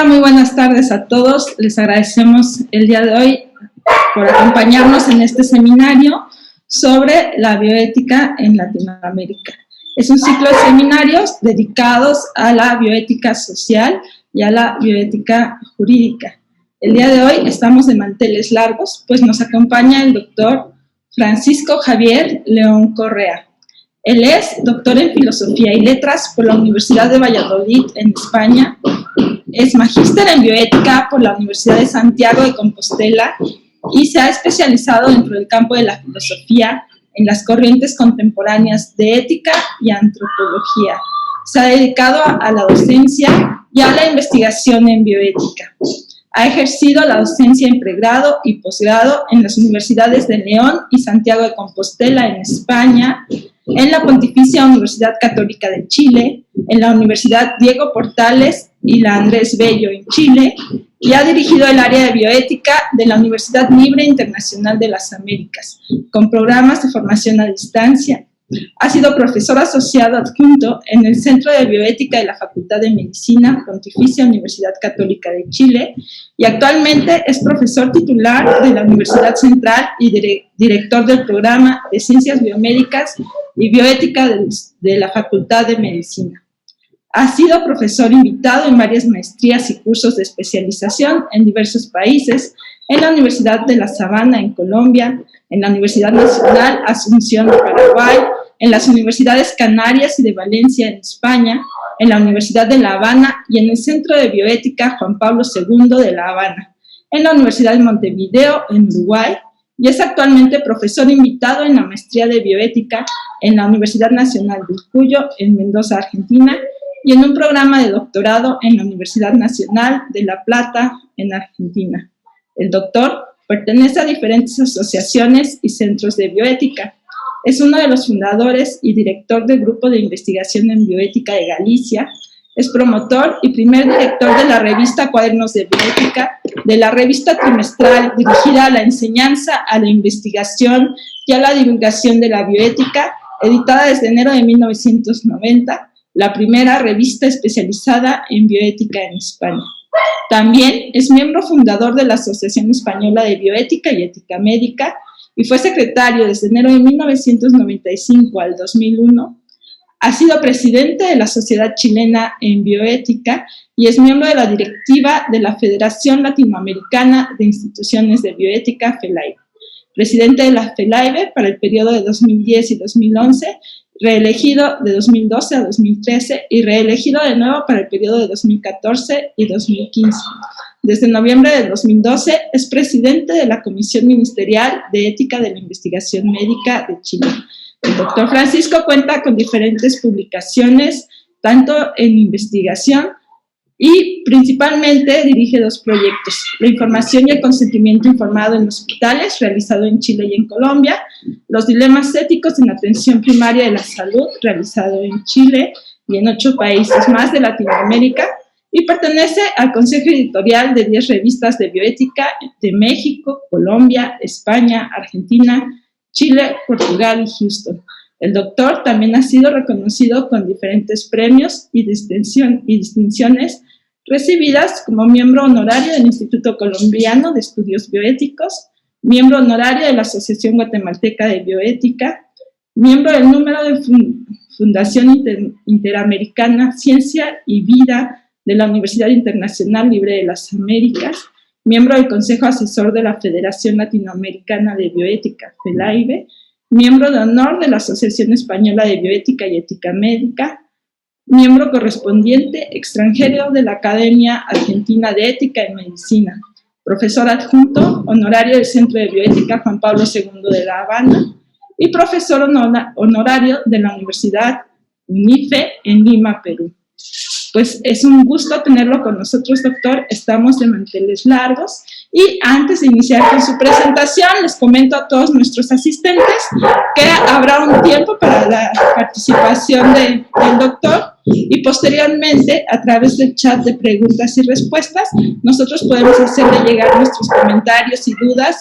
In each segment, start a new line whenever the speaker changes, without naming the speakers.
Muy buenas tardes a todos. Les agradecemos el día de hoy por acompañarnos en este seminario sobre la bioética en Latinoamérica. Es un ciclo de seminarios dedicados a la bioética social y a la bioética jurídica. El día de hoy estamos de manteles largos, pues nos acompaña el doctor Francisco Javier León Correa. Él es doctor en Filosofía y Letras por la Universidad de Valladolid, en España. Es magíster en bioética por la Universidad de Santiago de Compostela y se ha especializado dentro del campo de la filosofía en las corrientes contemporáneas de ética y antropología. Se ha dedicado a la docencia y a la investigación en bioética. Ha ejercido la docencia en pregrado y posgrado en las universidades de León y Santiago de Compostela en España, en la Pontificia Universidad Católica de Chile, en la Universidad Diego Portales y la Andrés Bello en Chile, y ha dirigido el área de bioética de la Universidad Libre Internacional de las Américas, con programas de formación a distancia. Ha sido profesor asociado adjunto en el Centro de Bioética de la Facultad de Medicina, Pontificia Universidad Católica de Chile, y actualmente es profesor titular de la Universidad Central y director del programa de Ciencias Biomédicas y Bioética de la Facultad de Medicina. Ha sido profesor invitado en varias maestrías y cursos de especialización en diversos países, en la Universidad de La Sabana en Colombia, en la Universidad Nacional Asunción de Paraguay, en las Universidades Canarias y de Valencia en España, en la Universidad de La Habana y en el Centro de Bioética Juan Pablo II de La Habana, en la Universidad de Montevideo en Uruguay, y es actualmente profesor invitado en la maestría de bioética en la Universidad Nacional del Cuyo en Mendoza, Argentina, y en un programa de doctorado en la Universidad Nacional de La Plata en Argentina. El doctor pertenece a diferentes asociaciones y centros de bioética. Es uno de los fundadores y director del Grupo de Investigación en Bioética de Galicia. Es promotor y primer director de la revista Cuadernos de Bioética, de la revista trimestral dirigida a la enseñanza, a la investigación y a la divulgación de la bioética, editada desde enero de 1990, la primera revista especializada en bioética en España. También es miembro fundador de la Asociación Española de Bioética y Ética Médica y fue secretario desde enero de 1995 al 2001. Ha sido presidente de la Sociedad Chilena en Bioética y es miembro de la directiva de la Federación Latinoamericana de Instituciones de Bioética, FELAIBE. Presidente de la FELAIBE para el periodo de 2010 y 2011, reelegido de 2012 a 2013 y reelegido de nuevo para el periodo de 2014 y 2015. Desde noviembre de 2012 es presidente de la Comisión Ministerial de Ética de la Investigación Médica de Chile. El doctor Francisco cuenta con diferentes publicaciones, tanto en investigación y principalmente dirige dos proyectos: la información y el consentimiento informado en hospitales, realizado en Chile y en Colombia; los dilemas éticos en la atención primaria de la salud, realizado en Chile y en 8 países más de Latinoamérica, y pertenece al consejo editorial de 10 revistas de bioética de México, Colombia, España, Argentina, Chile, Portugal y Houston. El doctor también ha sido reconocido con diferentes premios y distinciones recibidas como miembro honorario del Instituto Colombiano de Estudios Bioéticos, miembro honorario de la Asociación Guatemalteca de Bioética, miembro del número de Fundación Interamericana Ciencia y Vida de la Universidad Internacional Libre de las Américas, miembro del Consejo Asesor de la Federación Latinoamericana de Bioética, FELAIBE, miembro de honor de la Asociación Española de Bioética y Ética Médica, miembro correspondiente extranjero de la Academia Argentina de Ética y Medicina, profesor adjunto honorario del Centro de Bioética Juan Pablo II de La Habana y profesor honorario de la Universidad UNIFE en Lima, Perú. Pues es un gusto tenerlo con nosotros, doctor. Estamos de manteles largos. Y antes de iniciar con su presentación, les comento a todos nuestros asistentes que habrá un tiempo para la participación del doctor y posteriormente, a través del chat de preguntas y respuestas, nosotros podemos hacerle llegar nuestros comentarios y dudas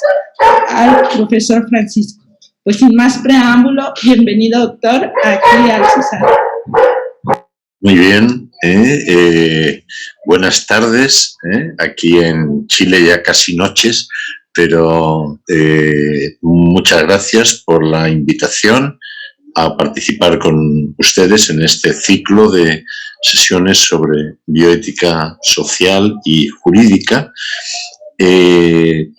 al profesor Francisco. Pues sin más preámbulo, bienvenido, doctor, aquí al CESAR.
Muy bien. Buenas tardes, aquí en Chile ya casi noches, pero muchas gracias por la invitación a participar con ustedes en este ciclo de sesiones sobre bioética social y jurídica.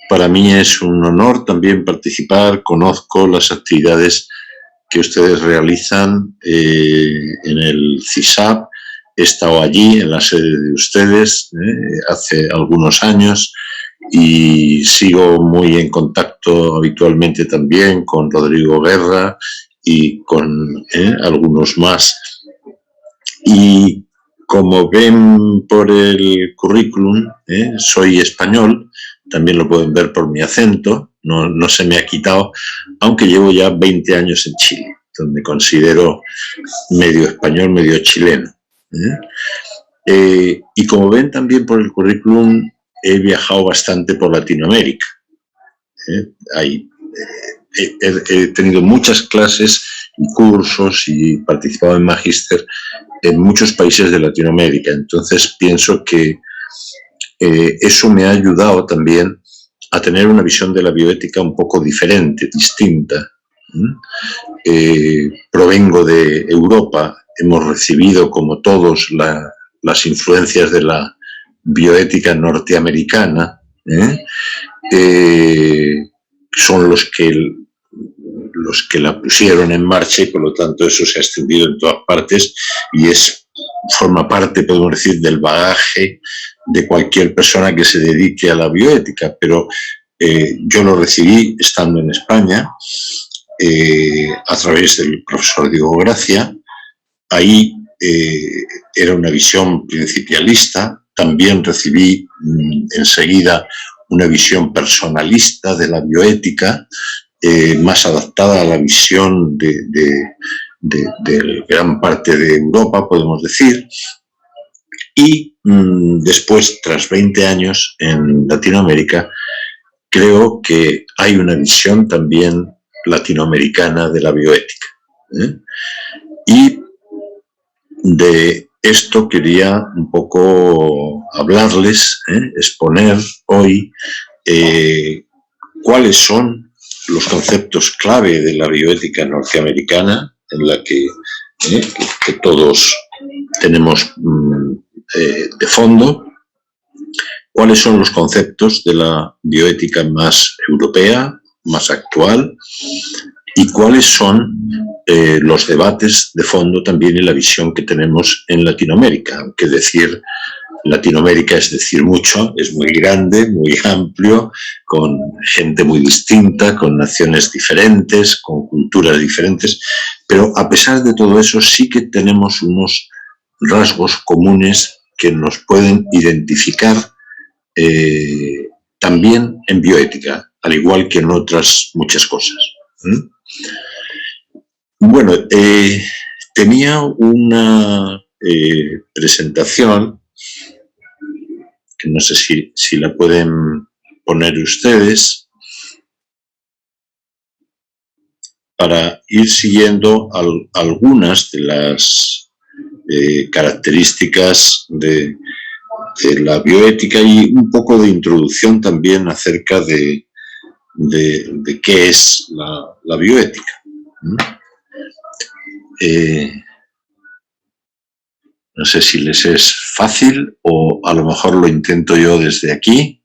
Para mí es un honor también participar, conozco las actividades que ustedes realizan en el CISAP. He estado allí en la sede de ustedes hace algunos años y sigo muy en contacto habitualmente también con Rodrigo Guerra y con algunos más. Y como ven por el currículum, soy español, también lo pueden ver por mi acento, no se me ha quitado, aunque llevo ya 20 años en Chile, donde me considero medio español, medio chileno. Y como ven también por el currículum, he viajado bastante por Latinoamérica. He tenido muchas clases y cursos y participado en magíster en muchos países de Latinoamérica. Entonces pienso que eso me ha ayudado también a tener una visión de la bioética un poco diferente, distinta. Provengo de Europa, hemos recibido como todos las influencias de la bioética norteamericana, son los que la pusieron en marcha y por lo tanto eso se ha extendido en todas partes y forma parte, podemos decir, del bagaje de cualquier persona que se dedique a la bioética, pero yo lo recibí estando en España a través del profesor Diego Gracia. Ahí era una visión principialista, también recibí enseguida una visión personalista de la bioética, más adaptada a la visión de gran parte de Europa, podemos decir. Y después, tras 20 años en Latinoamérica, creo que hay una visión también latinoamericana de la bioética. Y de esto quería un poco hablarles, exponer hoy cuáles son los conceptos clave de la bioética norteamericana, en la que todos tenemos de fondo, cuáles son los conceptos de la bioética más europea, más actual, y cuáles son los debates de fondo también en la visión que tenemos en Latinoamérica, aunque decir Latinoamérica es decir mucho, es muy grande, muy amplio, con gente muy distinta, con naciones diferentes, con culturas diferentes, pero a pesar de todo eso sí que tenemos unos rasgos comunes que nos pueden identificar también en bioética, al igual que en otras muchas cosas. Bueno, tenía una presentación que no sé si la pueden poner ustedes, para ir siguiendo algunas de las características de la bioética y un poco de introducción también acerca de qué es la bioética. No sé si les es fácil o a lo mejor lo intento yo desde aquí.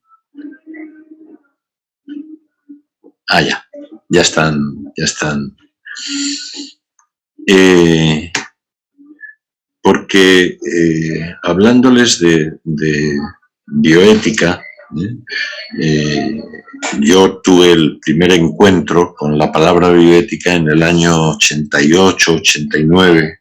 Ya están. Porque hablándoles de bioética, yo tuve el primer encuentro con la palabra bioética en el año 88, 89,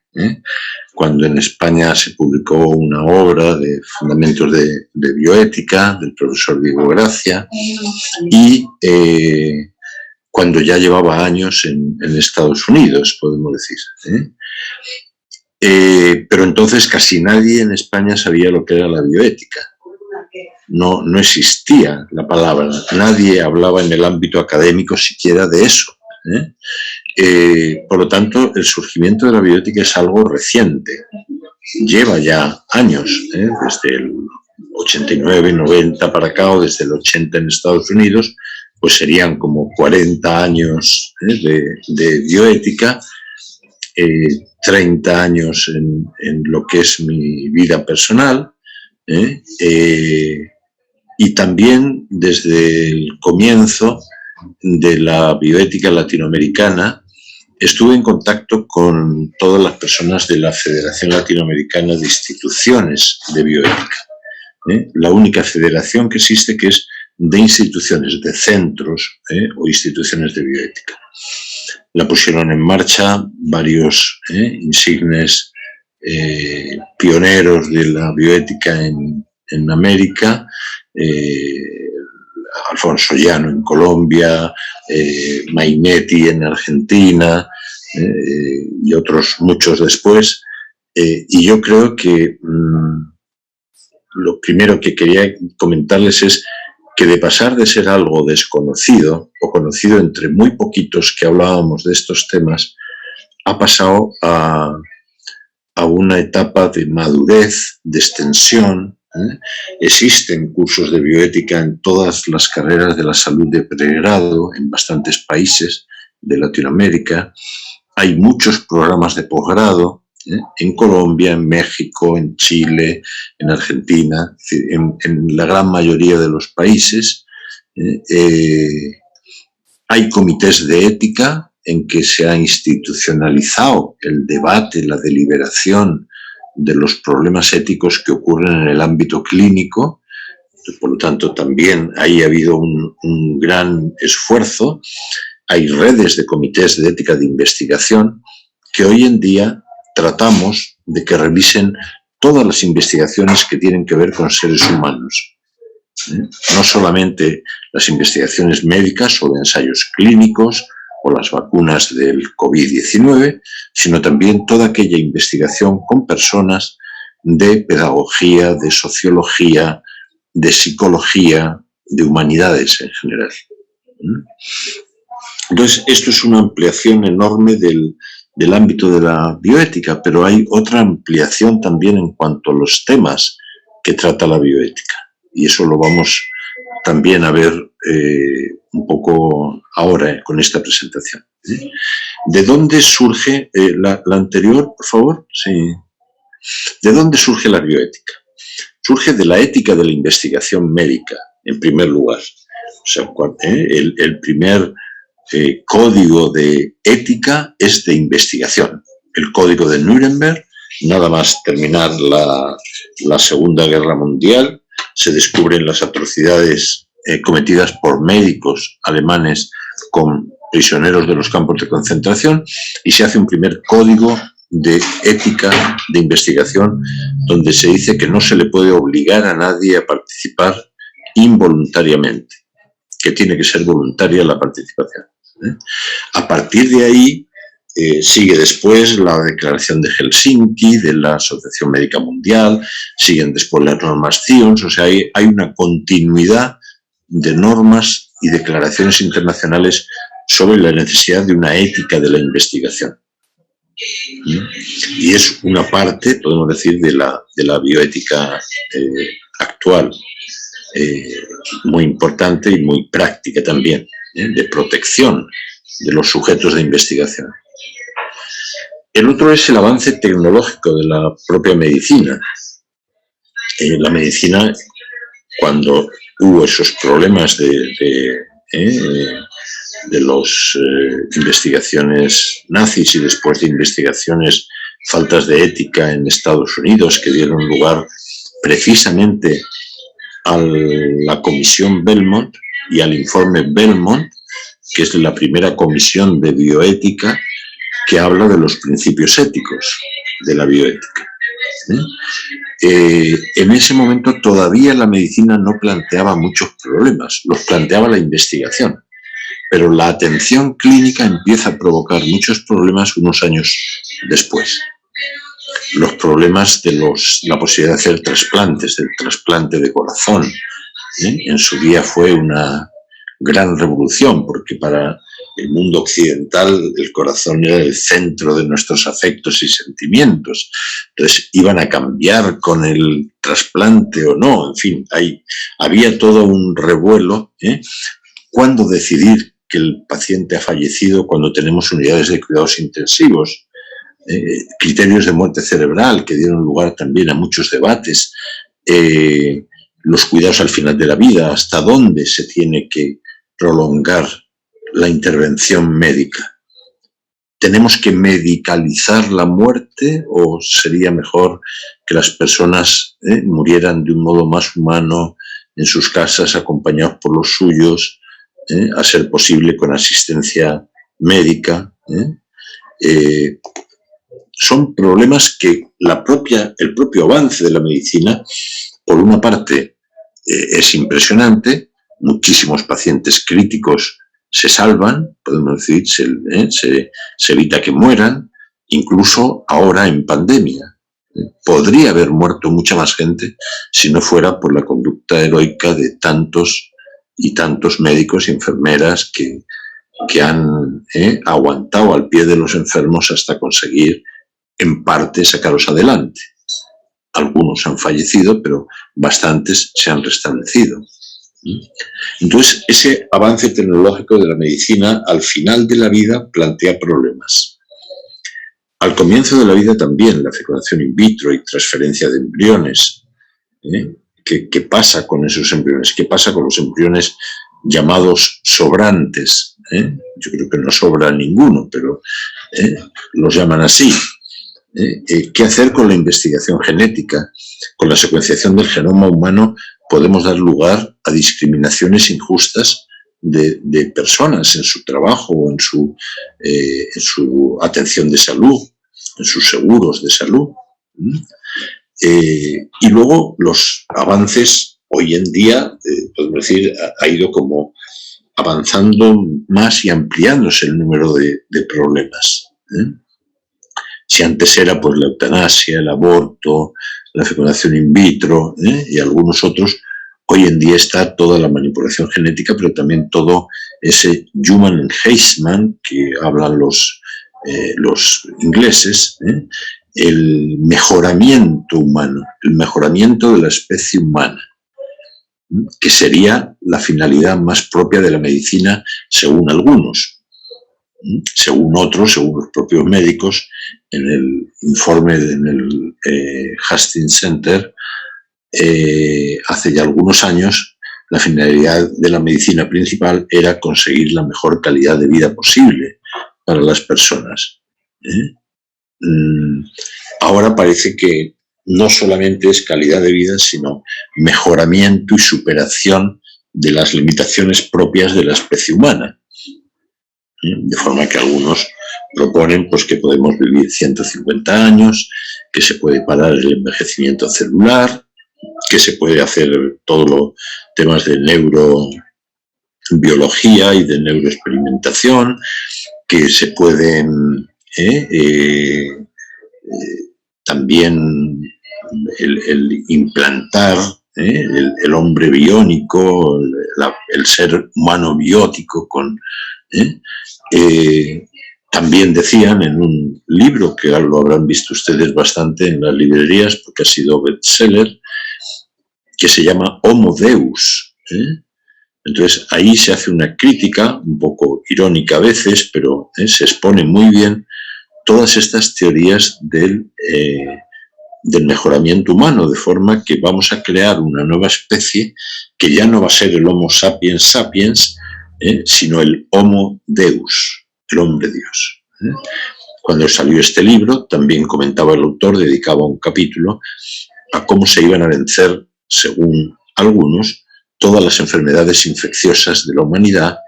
cuando en España se publicó una obra de fundamentos de bioética del profesor Diego Gracia y cuando ya llevaba años en Estados Unidos, podemos decir. Pero entonces casi nadie en España sabía lo que era la bioética. No existía la palabra, nadie hablaba en el ámbito académico siquiera de eso. Por lo tanto, el surgimiento de la bioética es algo reciente. lleva ya años, desde el 89, 90 para acá, o desde el 80 en Estados Unidos, pues serían como 40 años de bioética, 30 años en lo que es mi vida personal, y también desde el comienzo de la bioética latinoamericana estuve en contacto con todas las personas de la Federación Latinoamericana de Instituciones de Bioética, la única federación que existe que es de instituciones, de centros o instituciones de bioética. La pusieron en marcha varios insignes pioneros de la bioética en América, Alfonso Llano en Colombia, Mainetti en Argentina y otros muchos después. Y yo creo que lo primero que quería comentarles es que de pasar de ser algo desconocido o conocido entre muy poquitos que hablábamos de estos temas, ha pasado a una etapa de madurez, de extensión. Existen cursos de bioética en todas las carreras de la salud de pregrado, en bastantes países de Latinoamérica. Hay muchos programas de posgrado, en Colombia, en México, en Chile, en Argentina, en la gran mayoría de los países. Hay comités de ética en que se ha institucionalizado el debate, la deliberación de los problemas éticos que ocurren en el ámbito clínico. Por lo tanto, también ahí ha habido un gran esfuerzo. Hay redes de comités de ética de investigación que hoy en día tratamos de que revisen todas las investigaciones que tienen que ver con seres humanos. No solamente las investigaciones médicas o de ensayos clínicos o las vacunas del COVID-19, sino también toda aquella investigación con personas de pedagogía, de sociología, de psicología, de humanidades en general. Entonces, esto es una ampliación enorme del ámbito de la bioética, pero hay otra ampliación también en cuanto a los temas que trata la bioética. Y eso lo vamos también a ver un poco ahora con esta presentación. ¿De dónde surge la anterior, por favor? Sí. ¿De dónde surge la bioética? Surge de la ética de la investigación médica, en primer lugar. O sea, el primer código de ética es de investigación. El código de Nuremberg, nada más terminar la Segunda Guerra Mundial, se descubren las atrocidades cometidas por médicos alemanes con prisioneros de los campos de concentración y se hace un primer código de ética de investigación donde se dice que no se le puede obligar a nadie a participar involuntariamente, que tiene que ser voluntaria la participación. A partir de ahí sigue después la Declaración de Helsinki, de la Asociación Médica Mundial, siguen después las normas CIONS, o sea, hay una continuidad de normas y declaraciones internacionales sobre la necesidad de una ética de la investigación. Y es una parte, podemos decir, de la bioética actual, muy importante y muy práctica también, de protección de los sujetos de investigación. El otro es el avance tecnológico de la propia medicina. La medicina, cuando hubo esos problemas de las investigaciones nazis y después de investigaciones faltas de ética en Estados Unidos que dieron lugar precisamente a la Comisión Belmont y al informe Belmont, que es la primera comisión de bioética que habla de los principios éticos de la bioética. En ese momento todavía la medicina no planteaba muchos problemas, los planteaba la investigación, pero la atención clínica empieza a provocar muchos problemas unos años después. Los problemas de la posibilidad de hacer trasplantes, del trasplante de corazón. En su día fue una gran revolución, porque para el mundo occidental el corazón era el centro de nuestros afectos y sentimientos. Entonces, ¿iban a cambiar con el trasplante o no? En fin, había todo un revuelo. ¿Cuándo decidir que el paciente ha fallecido cuando tenemos unidades de cuidados intensivos? Criterios de muerte cerebral que dieron lugar también a muchos debates. Los cuidados al final de la vida, hasta dónde se tiene que prolongar la intervención médica. ¿Tenemos que medicalizar la muerte o sería mejor que las personas murieran de un modo más humano en sus casas, acompañados por los suyos, a ser posible con asistencia médica? Son problemas que el propio avance de la medicina, por una parte, es impresionante. Muchísimos pacientes críticos se salvan, podemos decir, se evita que mueran, incluso ahora en pandemia. Podría haber muerto mucha más gente si no fuera por la conducta heroica de tantos y tantos médicos y enfermeras que han aguantado al pie de los enfermos hasta conseguir, en parte, sacarlos adelante. Algunos han fallecido, pero bastantes se han restablecido. Entonces, ese avance tecnológico de la medicina al final de la vida plantea problemas. Al comienzo de la vida también, la fecundación in vitro y transferencia de embriones. ¿Qué pasa con esos embriones? ¿Qué pasa con los embriones llamados sobrantes? Yo creo que no sobra ninguno, pero los llaman así. ¿Qué hacer con la investigación genética? Con la secuenciación del genoma humano podemos dar lugar a discriminaciones injustas de personas en su trabajo o en su atención de salud, en sus seguros de salud. Y luego los avances hoy en día, podemos decir, ha ido como avanzando más y ampliándose el número de problemas. Si antes era pues la eutanasia, el aborto, la fecundación in vitro y algunos otros, hoy en día está toda la manipulación genética, pero también todo ese human enhancement que hablan los ingleses, el mejoramiento humano, el mejoramiento de la especie humana, que sería la finalidad más propia de la medicina según algunos. Según otros, según los propios médicos, en el informe del Hastings Center, hace ya algunos años, la finalidad de la medicina principal era conseguir la mejor calidad de vida posible para las personas. Ahora parece que no solamente es calidad de vida, sino mejoramiento y superación de las limitaciones propias de la especie humana. De forma que algunos proponen pues, que podemos vivir 150 años, que se puede parar el envejecimiento celular, que se puede hacer todos los temas de neurobiología y de neuroexperimentación, que se pueden también el implantar el hombre biónico, el ser humano biótico con... también decían en un libro que lo habrán visto ustedes bastante en las librerías porque ha sido bestseller, que se llama Homo Deus. Entonces ahí se hace una crítica, un poco irónica a veces, pero se expone muy bien todas estas teorías del mejoramiento humano, de forma que vamos a crear una nueva especie que ya no va a ser el Homo sapiens sapiens, sino el Homo Deus, el hombre Dios. Cuando salió este libro, también comentaba el autor, dedicaba un capítulo a cómo se iban a vencer, según algunos, todas las enfermedades infecciosas de la humanidad.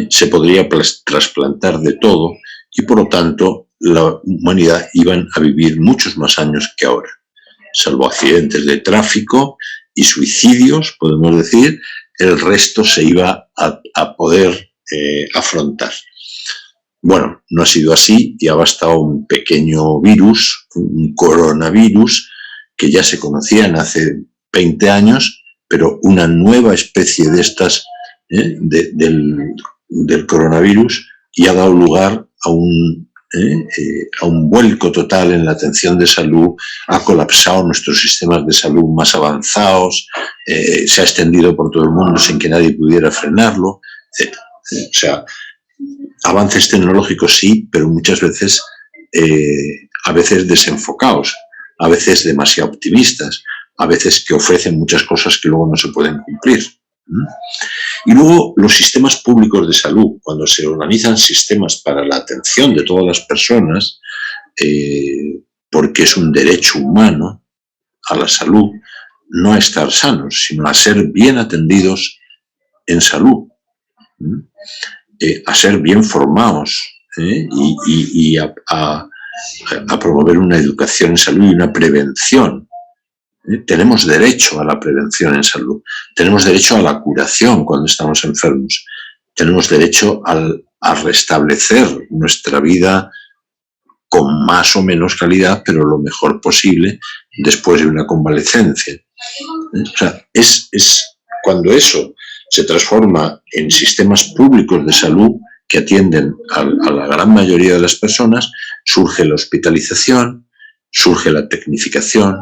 Se podría trasplantar de todo y, por lo tanto, la humanidad iban a vivir muchos más años que ahora. Salvo accidentes de tráfico y suicidios, podemos decir, el resto se iba a poder afrontar. Bueno, no ha sido así y ha bastado un pequeño virus, un coronavirus, que ya se conocían hace 20 años, pero una nueva especie de estas del coronavirus y ha dado lugar a un vuelco total en la atención de salud, ha colapsado nuestros sistemas de salud más avanzados, se ha extendido por todo el mundo sin que nadie pudiera frenarlo, etc. O sea, avances tecnológicos sí, pero muchas veces, a veces desenfocados, a veces demasiado optimistas, a veces que ofrecen muchas cosas que luego no se pueden cumplir. Y luego los sistemas públicos de salud, cuando se organizan sistemas para la atención de todas las personas, porque es un derecho humano a la salud, no a estar sanos, sino a ser bien atendidos en salud, a ser bien formados y a promover una educación en salud y una prevención. Tenemos derecho a la prevención en salud, tenemos derecho a la curación cuando estamos enfermos, tenemos derecho a restablecer nuestra vida con más o menos calidad, pero lo mejor posible después de una convalecencia. O sea, es cuando eso se transforma en sistemas públicos de salud que atienden a la gran mayoría de las personas, surge la hospitalización, surge la tecnificación,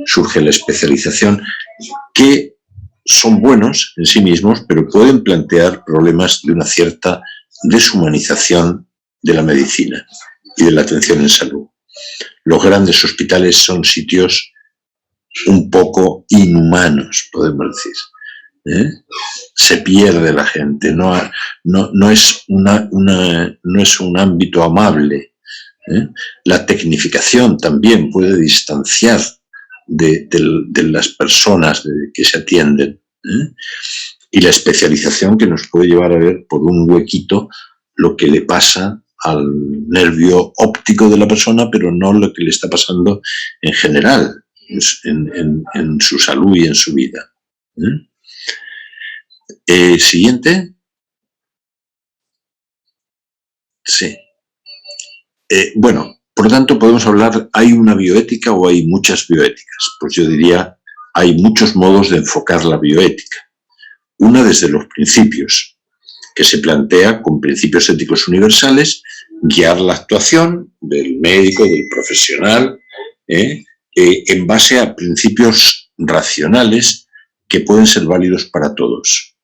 surge la especialización, que son buenos en sí mismos, pero pueden plantear problemas de una cierta deshumanización de la medicina y de la atención en salud. Los grandes hospitales son sitios un poco inhumanos, podemos decir. Se pierde la gente, no es un ámbito amable. La tecnificación también puede distanciar de las personas que se atienden, y la especialización que nos puede llevar a ver por un huequito lo que le pasa al nervio óptico de la persona, pero no lo que le está pasando en general en su salud y en su vida. Siguiente. Sí. Bueno, por lo tanto podemos hablar, ¿hay una bioética o hay muchas bioéticas? Pues yo diría, hay muchos modos de enfocar la bioética. Una desde los principios, que se plantea con principios éticos universales, guiar la actuación del médico, del profesional, en base a principios racionales que pueden ser válidos para todos.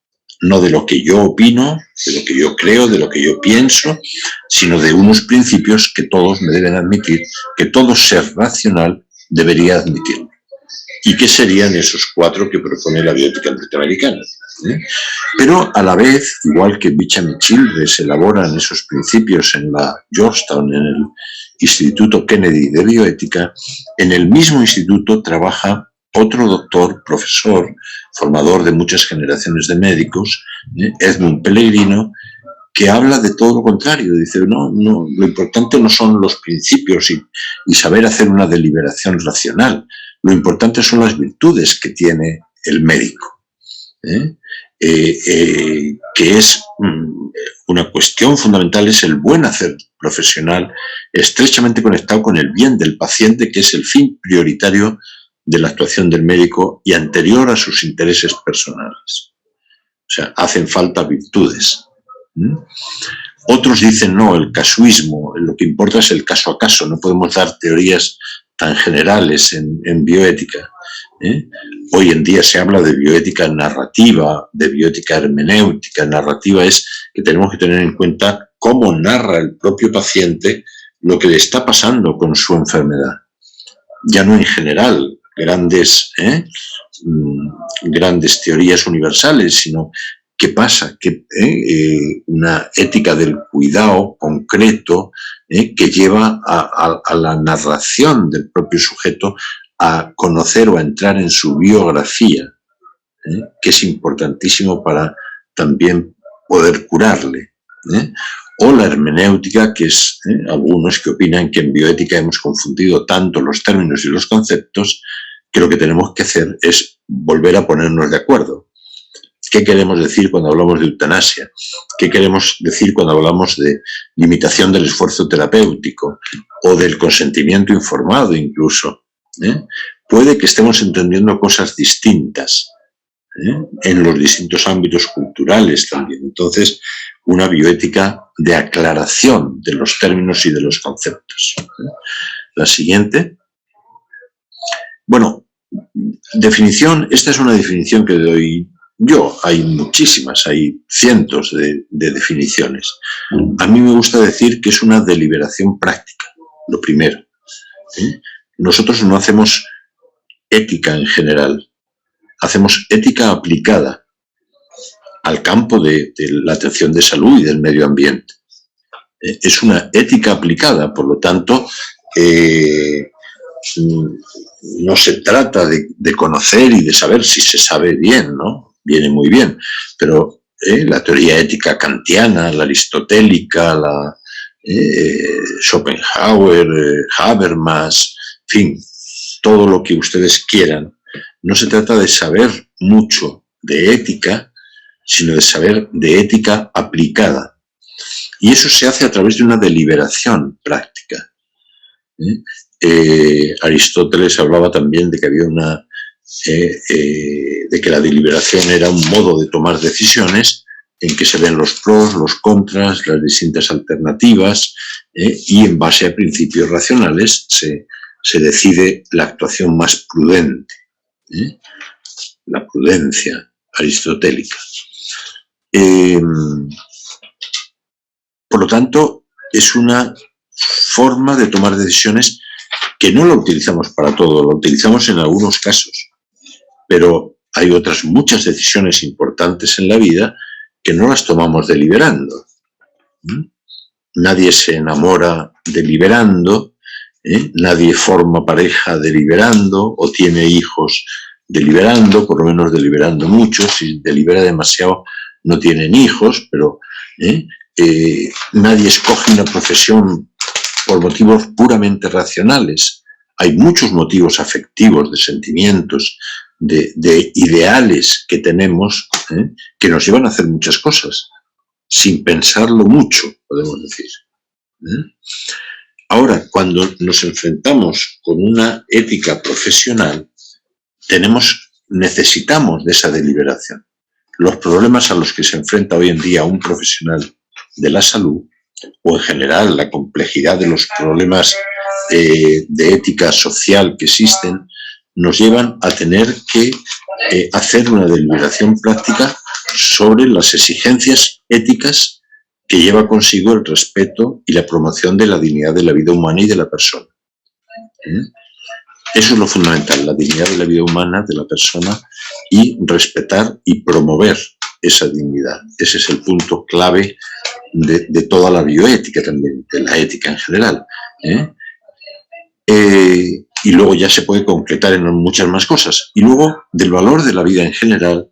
No de lo que yo opino, de lo que yo creo, de lo que yo pienso, sino de unos principios que todos me deben admitir, que todo ser racional debería admitir. ¿Y qué serían esos 4 que propone la bioética norteamericana? Pero a la vez, igual que Beecham y Childress elaboran esos principios en la Georgetown, en el Instituto Kennedy de Bioética, en el mismo instituto trabaja otro doctor, profesor, formador de muchas generaciones de médicos, Edmund Pellegrino, que habla de todo lo contrario. Dice, no, lo importante no son los principios y saber hacer una deliberación racional. Lo importante son las virtudes que tiene el médico, que es una cuestión fundamental, es el buen hacer profesional, estrechamente conectado con el bien del paciente, que es el fin prioritario de la actuación del médico y anterior a sus intereses personales. O sea, hacen falta virtudes. Otros dicen, no, el casuismo, lo que importa es el caso a caso, no podemos dar teorías tan generales en bioética. Hoy en día se habla de bioética narrativa, de bioética hermenéutica. Narrativa es que tenemos que tener en cuenta cómo narra el propio paciente lo que le está pasando con su enfermedad. Ya no en general, grandes teorías universales, sino qué pasa, una ética del cuidado concreto que lleva a la narración del propio sujeto, a conocer o a entrar en su biografía, que es importantísimo para también poder curarle. O la hermenéutica, que es algunos que opinan que en bioética hemos confundido tanto los términos y los conceptos que lo que tenemos que hacer es volver a ponernos de acuerdo. ¿Qué queremos decir cuando hablamos de eutanasia? ¿Qué queremos decir cuando hablamos de limitación del esfuerzo terapéutico o del consentimiento informado incluso? Puede que estemos entendiendo cosas distintas, en los distintos ámbitos culturales también. Entonces, una bioética de aclaración de los términos y de los conceptos. La siguiente. Bueno, definición, esta es una definición que doy yo, hay muchísimas, hay cientos de definiciones. A mí me gusta decir que es una deliberación práctica, lo primero. Nosotros no hacemos ética en general, hacemos ética aplicada al campo de la atención de salud y del medio ambiente. Es una ética aplicada, por lo tanto, no se trata de conocer y de saber si se sabe bien, ¿no? Viene muy bien, pero la teoría ética kantiana, la aristotélica, la Schopenhauer, Habermas, en fin, todo lo que ustedes quieran, no se trata de saber mucho de ética, sino de saber de ética aplicada. Y eso se hace a través de una deliberación práctica. Aristóteles hablaba también de que había de que la deliberación era un modo de tomar decisiones en que se ven los pros, los contras, las distintas alternativas, y en base a principios racionales se decide la actuación más prudente, la prudencia aristotélica. Por lo tanto, es una forma de tomar decisiones que no lo utilizamos para todo, lo utilizamos en algunos casos, pero hay otras muchas decisiones importantes en la vida que no las tomamos deliberando. Nadie se enamora deliberando, nadie forma pareja deliberando o tiene hijos deliberando, por lo menos deliberando mucho. Si delibera demasiado no tienen hijos, pero nadie escoge una profesión por motivos puramente racionales. Hay muchos motivos afectivos, de sentimientos, de ideales que tenemos, que nos llevan a hacer muchas cosas, sin pensarlo mucho, podemos decir. Ahora, cuando nos enfrentamos con una ética profesional, necesitamos de esa deliberación. Los problemas a los que se enfrenta hoy en día un profesional de la salud, o en general la complejidad de los problemas de ética social que existen, nos llevan a tener que hacer una deliberación práctica sobre las exigencias éticas que lleva consigo el respeto y la promoción de la dignidad de la vida humana y de la persona. Eso es lo fundamental, la dignidad de la vida humana, de la persona, y respetar y promover esa dignidad. Ese es el punto clave de toda la bioética también, de la ética en general. Y luego ya se puede concretar en muchas más cosas. Y luego del valor de la vida en general,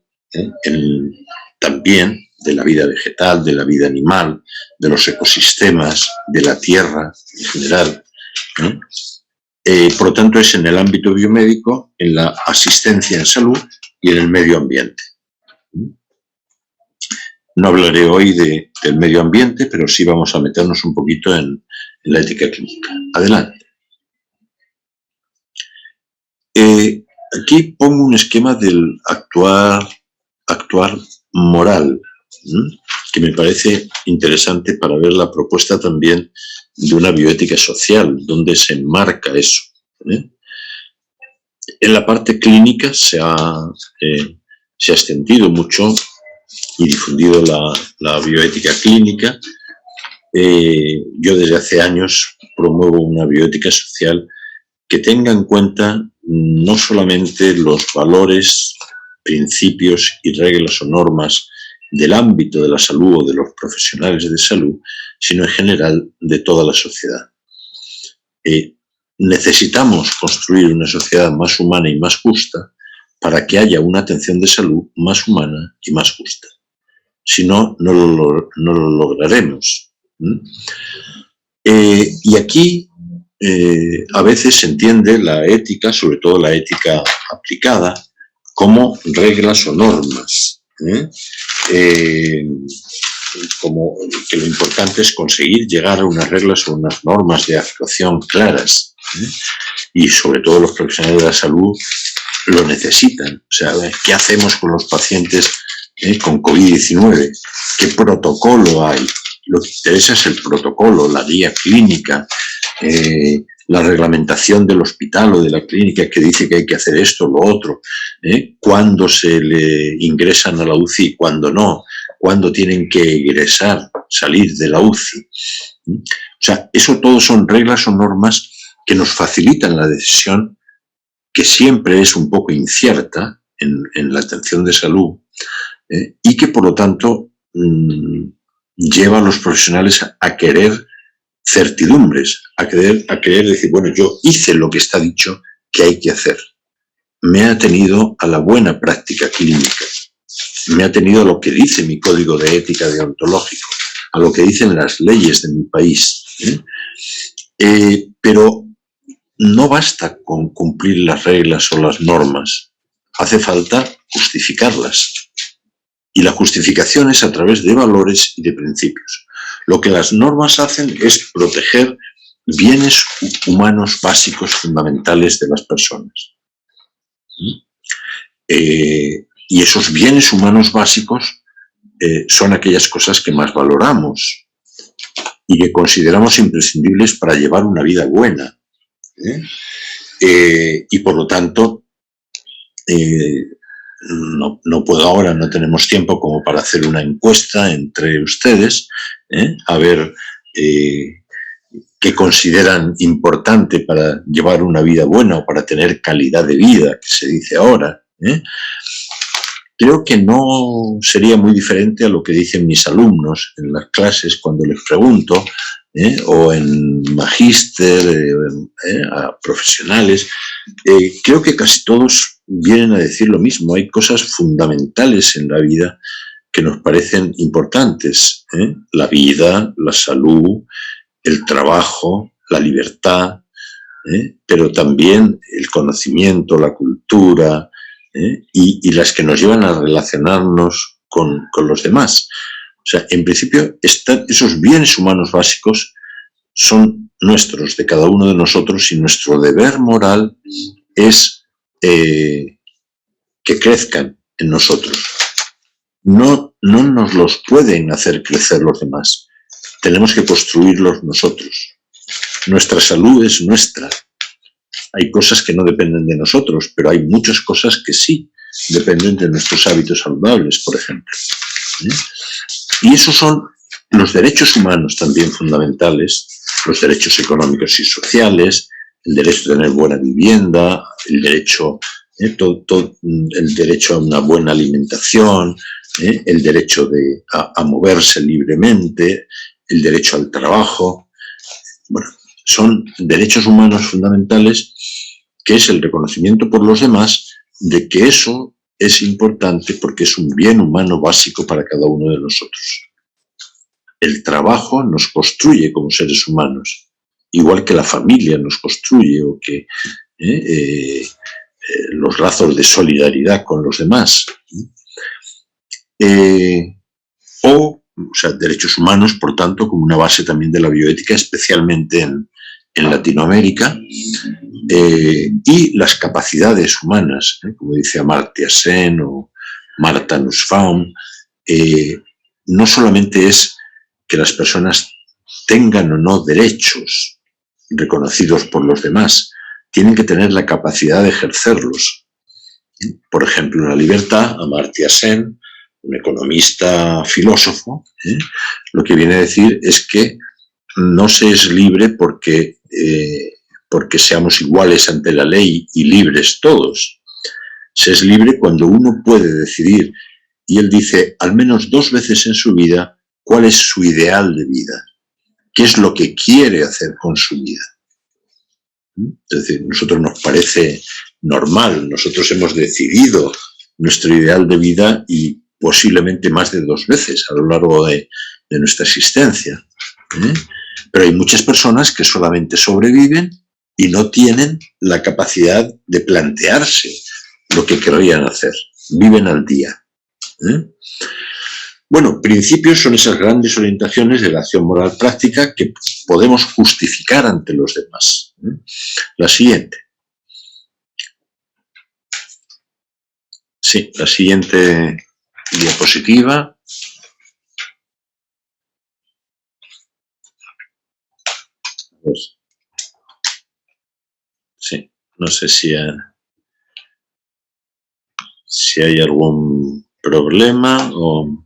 también de la vida vegetal, de la vida animal, de los ecosistemas, de la tierra en general. Por lo tanto, es en el ámbito biomédico, en la asistencia en salud y en el medio ambiente. No hablaré hoy del medio ambiente, pero sí vamos a meternos un poquito en la ética clínica. Adelante. Aquí pongo un esquema del actuar moral, que me parece interesante para ver la propuesta también de una bioética social, donde se enmarca eso. En la parte clínica se ha extendido mucho y difundido la bioética clínica. Yo desde hace años promuevo una bioética social que tenga en cuenta no solamente los valores, principios y reglas o normas del ámbito de la salud o de los profesionales de salud, sino en general de toda la sociedad. Necesitamos construir una sociedad más humana y más justa para que haya una atención de salud más humana y más justa. Si no, no lo lograremos. Y aquí a veces se entiende la ética, sobre todo la ética aplicada, como reglas o normas. Como que lo importante es conseguir llegar a unas reglas o unas normas de actuación claras. Y sobre todo los profesionales de la salud lo necesitan. O sea, ¿qué hacemos con los pacientes con COVID-19? ¿Qué protocolo hay? Lo que interesa es el protocolo, la guía clínica, la reglamentación del hospital o de la clínica que dice que hay que hacer esto, lo otro, cuándo se le ingresan a la UCI y cuándo no, cuándo tienen que egresar, salir de la UCI. O sea, eso todo son reglas o normas que nos facilitan la decisión, que siempre es un poco incierta en la atención de salud, y que por lo tanto lleva a los profesionales a querer certidumbres, a querer decir, bueno, yo hice lo que está dicho que hay que hacer. Me ha atenido a la buena práctica clínica, me ha atenido a lo que dice mi código de ética deontológico, a lo que dicen las leyes de mi país. Pero no basta con cumplir las reglas o las normas, hace falta justificarlas. Y la justificación es a través de valores y de principios. Lo que las normas hacen es proteger bienes humanos básicos fundamentales de las personas. Y esos bienes humanos básicos son aquellas cosas que más valoramos y que consideramos imprescindibles para llevar una vida buena. Y por lo tanto, no puedo ahora, no tenemos tiempo como para hacer una encuesta entre ustedes, a ver qué consideran importante para llevar una vida buena o para tener calidad de vida, que se dice ahora. Creo que no sería muy diferente a lo que dicen mis alumnos en las clases cuando les pregunto, o en magíster, a profesionales. Creo que casi todos vienen a decir lo mismo. Hay cosas fundamentales en la vida que nos parecen importantes. La vida, la salud, el trabajo, la libertad, pero también el conocimiento, la cultura, y las que nos llevan a relacionarnos con los demás. O sea, en principio, esos bienes humanos básicos son nuestros, de cada uno de nosotros, y nuestro deber moral es que crezcan en nosotros. No nos los pueden hacer crecer los demás. Tenemos que construirlos nosotros. Nuestra salud es nuestra. Hay cosas que no dependen de nosotros, pero hay muchas cosas que sí dependen de nuestros hábitos saludables, por ejemplo. Y esos son los derechos humanos también fundamentales, los derechos económicos y sociales, el derecho a tener buena vivienda, el derecho, el derecho a una buena alimentación, el derecho a moverse libremente, el derecho al trabajo. Bueno, son derechos humanos fundamentales, que es el reconocimiento por los demás de que eso es importante porque es un bien humano básico para cada uno de nosotros. El trabajo nos construye como seres humanos, igual que la familia nos construye, o que los lazos de solidaridad con los demás. O sea, derechos humanos, por tanto, como una base también de la bioética, especialmente en Latinoamérica, y las capacidades humanas, como dice Amartya Sen o Martha Nussbaum, no solamente es que las personas tengan o no derechos reconocidos por los demás, tienen que tener la capacidad de ejercerlos. Por ejemplo, la libertad, Amartya Sen, un economista filósofo, lo que viene a decir es que no se es libre porque seamos iguales ante la ley y libres todos. Se es libre cuando uno puede decidir, y él dice al menos 2 veces en su vida, cuál es su ideal de vida, qué es lo que quiere hacer con su vida. Es decir, a nosotros nos parece normal, nosotros hemos decidido nuestro ideal de vida y posiblemente más de 2 veces a lo largo de nuestra existencia. Pero hay muchas personas que solamente sobreviven y no tienen la capacidad de plantearse lo que querrían hacer. Viven al día. Bueno, principios son esas grandes orientaciones de la acción moral práctica que podemos justificar ante los demás. La siguiente. Sí, la siguiente diapositiva. Pues, sí, no sé si hay algún problema o...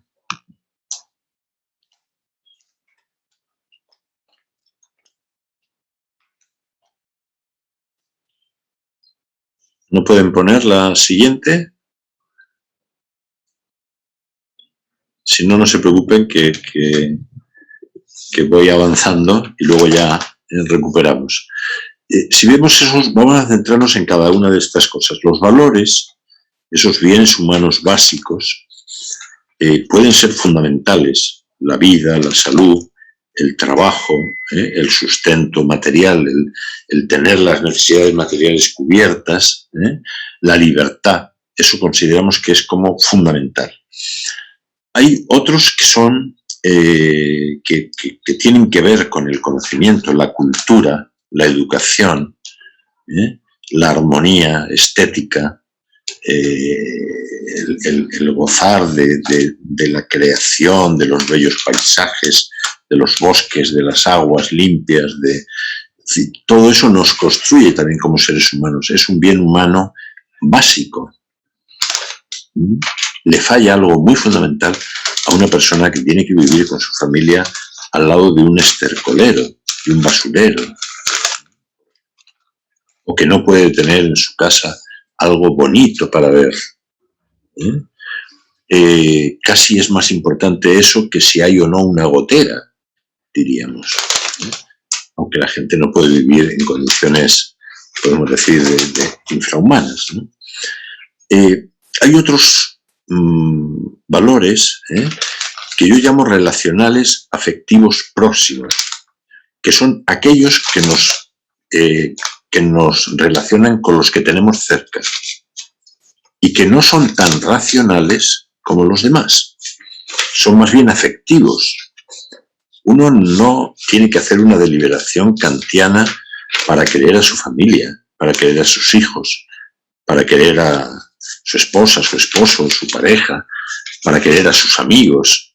¿No pueden poner la siguiente? Si no, no se preocupen que voy avanzando y luego ya recuperamos. Si vemos esos, vamos a centrarnos en cada una de estas cosas. Los valores, esos bienes humanos básicos, pueden ser fundamentales. La vida, la salud, el trabajo, el sustento material, el tener las necesidades materiales cubiertas, la libertad. Eso consideramos que es como fundamental. Hay otros que son que tienen que ver con el conocimiento, la cultura, la educación, la armonía estética, el gozar de la creación, de los bellos paisajes, de los bosques, de las aguas limpias, todo eso nos construye también como seres humanos. Es un bien humano básico. Le falla algo muy fundamental a una persona que tiene que vivir con su familia al lado de un estercolero, de un basurero, o que no puede tener en su casa algo bonito para ver. Casi es más importante eso que si hay o no una gotera, diríamos. Aunque la gente no puede vivir en condiciones, podemos decir, de infrahumanas, ¿no? Hay otros valores que yo llamo relacionales afectivos próximos, que son aquellos que nos relacionan con los que tenemos cerca y que no son tan racionales como los demás, son más bien afectivos. Uno no tiene que hacer una deliberación kantiana para querer a su familia, para querer a sus hijos, para querer a su esposa, su esposo, su pareja, para querer a sus amigos,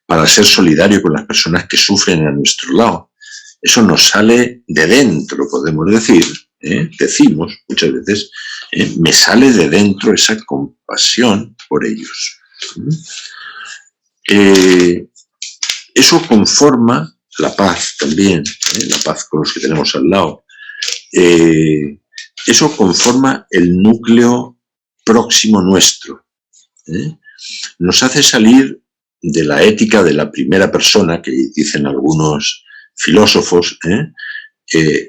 para ser solidario con las personas que sufren a nuestro lado. Eso nos sale de dentro, podemos decir, decimos muchas veces, me sale de dentro esa compasión por ellos. Eso conforma la paz también, la paz con los que tenemos al lado. Eso conforma el núcleo próximo nuestro. Nos hace salir de la ética de la primera persona, que dicen algunos filósofos.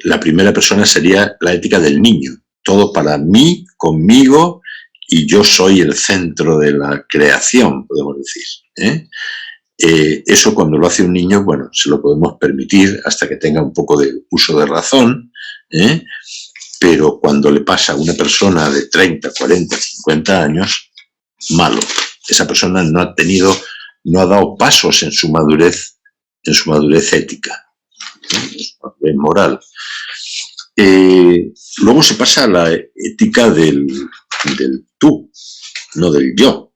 La primera persona sería la ética del niño. Todo para mí, conmigo, y yo soy el centro de la creación, podemos decir. Eso cuando lo hace un niño, bueno, se lo podemos permitir hasta que tenga un poco de uso de razón, pero cuando le pasa a una persona de 30, 40, 50 años, malo. Esa persona no ha dado pasos en su madurez ética, en su madurez moral. Luego se pasa a la ética del tú, no del yo.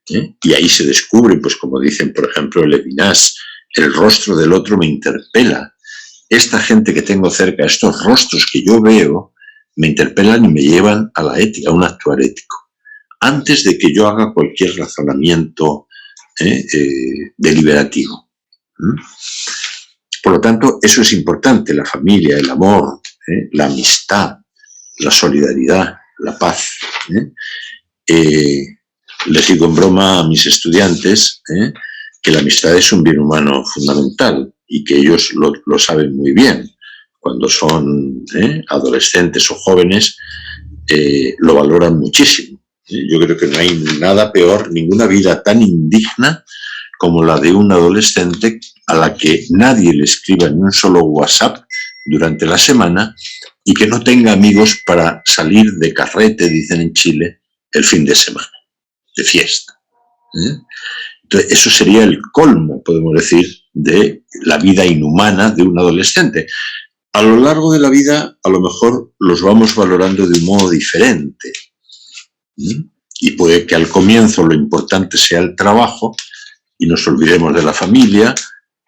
Y ahí se descubre, pues como dicen, por ejemplo, Levinas, el rostro del otro me interpela. Esta gente que tengo cerca, estos rostros que yo veo, me interpelan y me llevan a la ética, a un actuar ético. Antes de que yo haga cualquier razonamiento deliberativo. Por lo tanto, eso es importante, la familia, el amor, la amistad, la solidaridad, la paz. Les digo en broma a mis estudiantes que la amistad es un bien humano fundamental y que ellos lo saben muy bien. Cuando son adolescentes o jóvenes, lo valoran muchísimo. Yo creo que no hay nada peor, ninguna vida tan indigna como la de un adolescente a la que nadie le escriba ni un solo WhatsApp durante la semana y que no tenga amigos para salir de carrete, dicen en Chile, el fin de semana, de fiesta. Entonces, eso sería el colmo, podemos decir, de la vida inhumana de un adolescente. A lo largo de la vida, a lo mejor los vamos valorando de un modo diferente. Y puede que al comienzo lo importante sea el trabajo y nos olvidemos de la familia,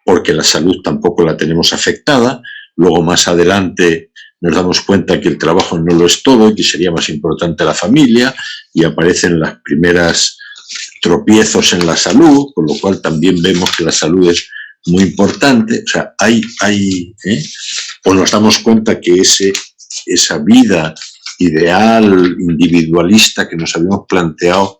porque la salud tampoco la tenemos afectada. Luego, más adelante, nos damos cuenta que el trabajo no lo es todo y que sería más importante la familia, y aparecen las primeras tropiezos en la salud, con lo cual también vemos que la salud es muy importante. O sea, o nos damos cuenta que esa vida ideal, individualista que nos habíamos planteado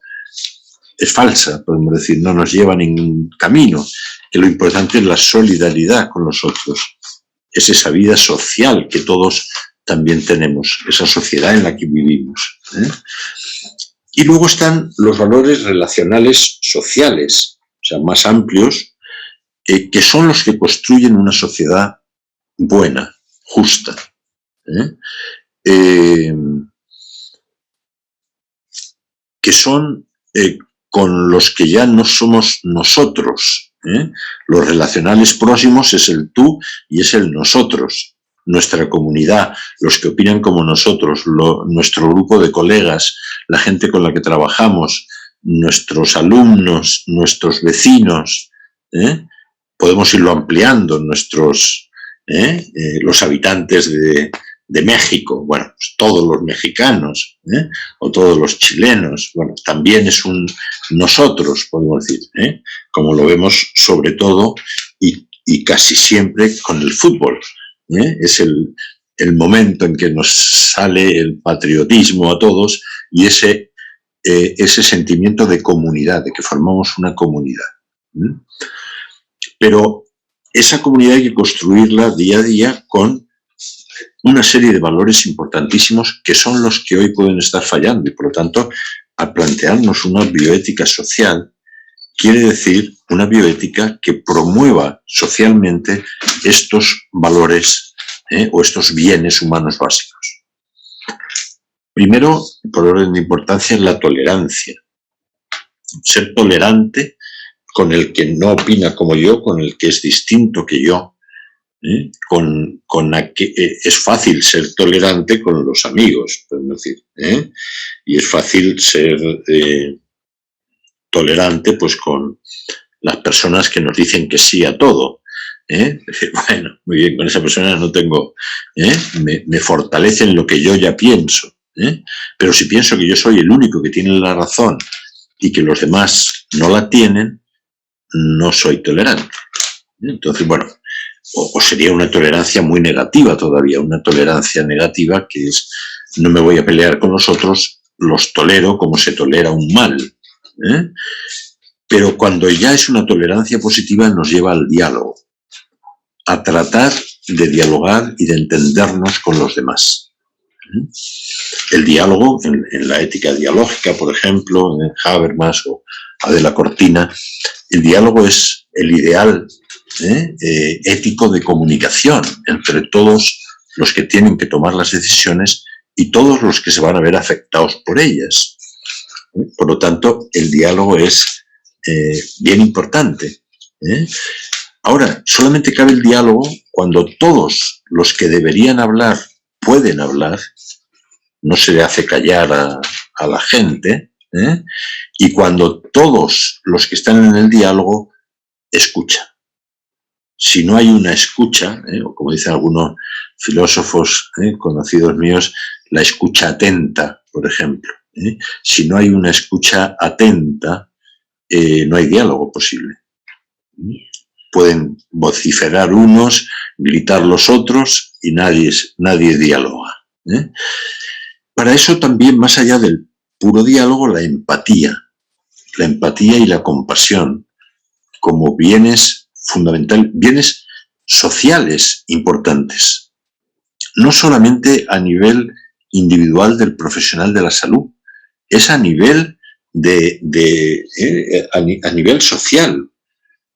es falsa, podemos decir, no nos lleva a ningún camino, que lo importante es la solidaridad con los otros, es esa vida social que todos también tenemos, esa sociedad en la que vivimos. Y luego están los valores relacionales sociales, o sea, más amplios, que son los que construyen una sociedad buena, justa. Que son con los que ya no somos nosotros. Los relacionales próximos es el tú y es el nosotros, nuestra comunidad, los que opinan como nosotros, nuestro grupo de colegas, la gente con la que trabajamos, nuestros alumnos, nuestros vecinos. Podemos irlo ampliando, los habitantes de México, bueno, pues todos los mexicanos, o todos los chilenos, bueno, también es un nosotros, podemos decir, como lo vemos sobre todo y casi siempre con el fútbol. Es el momento en que nos sale el patriotismo a todos y ese sentimiento de comunidad, de que formamos una comunidad. Pero esa comunidad hay que construirla día a día con una serie de valores importantísimos que son los que hoy pueden estar fallando, y por lo tanto, al plantearnos una bioética social, quiere decir una bioética que promueva socialmente estos valores o estos bienes humanos básicos. Primero, por orden de importancia, es la tolerancia. Ser tolerante con el que no opina como yo, con el que es distinto que yo. Es fácil ser tolerante con los amigos, podemos decir, y es fácil ser tolerante pues con las personas que nos dicen que sí a todo. Bueno, muy bien, con esa persona no tengo, me fortalece en lo que yo ya pienso, pero si pienso que yo soy el único que tiene la razón y que los demás no la tienen, no soy tolerante. Entonces, bueno, o sería una tolerancia muy negativa todavía, una tolerancia negativa que es, no me voy a pelear con los otros, los tolero como se tolera un mal. Pero cuando ya es una tolerancia positiva nos lleva al diálogo, a tratar de dialogar y de entendernos con los demás. El diálogo, en la ética dialógica, por ejemplo, en Habermas o Adela Cortina, el diálogo es el ideal ético de comunicación entre todos los que tienen que tomar las decisiones y todos los que se van a ver afectados por ellas. Por lo tanto, el diálogo es bien importante. Ahora, solamente cabe el diálogo cuando todos los que deberían hablar pueden hablar, no se le hace callar a la gente, y cuando todos los que están en el diálogo escuchan. Si no hay una escucha, o como dicen algunos filósofos conocidos míos, la escucha atenta, por ejemplo. Si no hay una escucha atenta, no hay diálogo posible. Pueden vociferar unos, gritar los otros y nadie dialoga. Para eso también, más allá del puro diálogo, la empatía y la compasión como bienes fundamentales, bienes sociales importantes, no solamente a nivel individual del profesional de la salud, es a nivel a nivel social.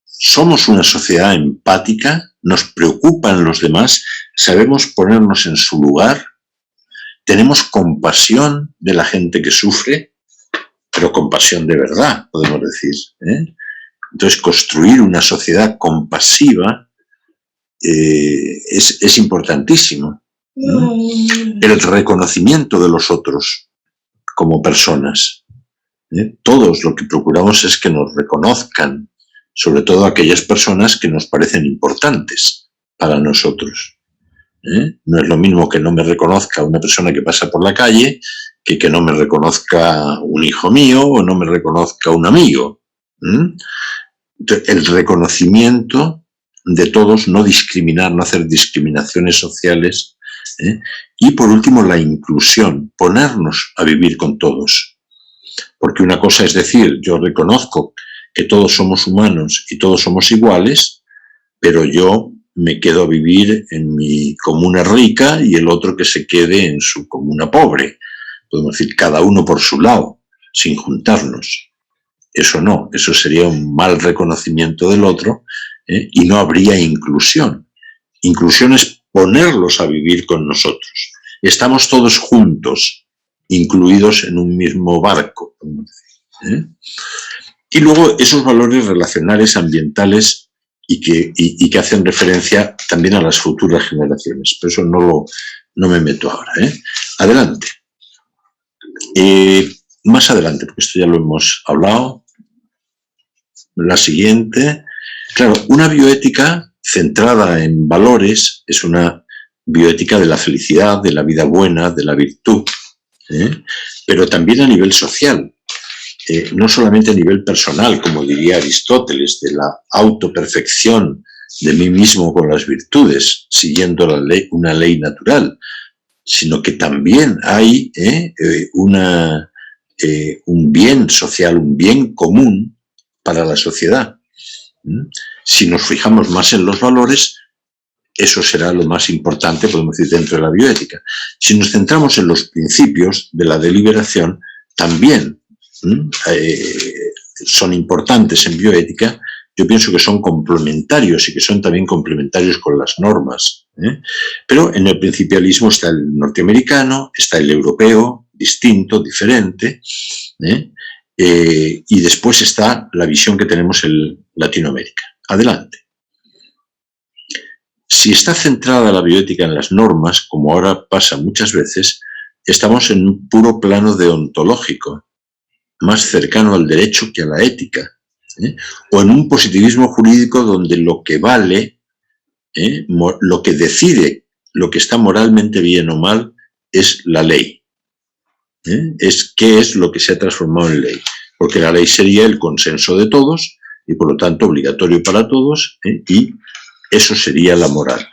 Somos una sociedad empática, nos preocupan los demás, sabemos ponernos en su lugar, tenemos compasión de la gente que sufre, pero compasión de verdad, podemos decir. Entonces, construir una sociedad compasiva es importantísimo. Pero el reconocimiento de los otros como personas, Todos lo que procuramos es que nos reconozcan, sobre todo aquellas personas que nos parecen importantes para nosotros. No es lo mismo que no me reconozca una persona que pasa por la calle que no me reconozca un hijo mío o no me reconozca un amigo. El reconocimiento de todos, no discriminar, no hacer discriminaciones sociales. Y por último, la inclusión, ponernos a vivir con todos. Porque una cosa es decir, yo reconozco que todos somos humanos y todos somos iguales, pero yo me quedo a vivir en mi comuna rica y el otro que se quede en su comuna pobre. Podemos decir, cada uno por su lado, sin juntarnos. Eso no, eso sería un mal reconocimiento del otro, y no habría inclusión. Inclusión es ponerlos a vivir con nosotros. Estamos todos juntos, incluidos en un mismo barco. Y luego esos valores relacionales, ambientales, y que hacen referencia también a las futuras generaciones. Pero eso no me meto ahora. Adelante. Más adelante, porque esto ya lo hemos hablado. La siguiente. Claro, una bioética centrada en valores es una bioética de la felicidad, de la vida buena, de la virtud, pero también a nivel social. No solamente a nivel personal, como diría Aristóteles, de la autoperfección de mí mismo con las virtudes, siguiendo una ley natural, sino que también hay un bien social, un bien común para la sociedad. Si nos fijamos más en los valores, eso será lo más importante, podemos decir, dentro de la bioética. Si nos centramos en los principios de la deliberación, también son importantes en bioética. Yo pienso que son complementarios y que son también complementarios con las normas. Pero en el principialismo está el norteamericano, está el europeo, distinto, diferente, y después está la visión que tenemos en Latinoamérica. Adelante. Si está centrada la bioética en las normas, como ahora pasa muchas veces, estamos en un puro plano deontológico, más cercano al derecho que a la ética, o en un positivismo jurídico donde lo que vale, lo que decide, lo que está moralmente bien o mal, es la ley. Es qué es lo que se ha transformado en ley, porque la ley sería el consenso de todos y por lo tanto obligatorio para todos, y eso sería la moral.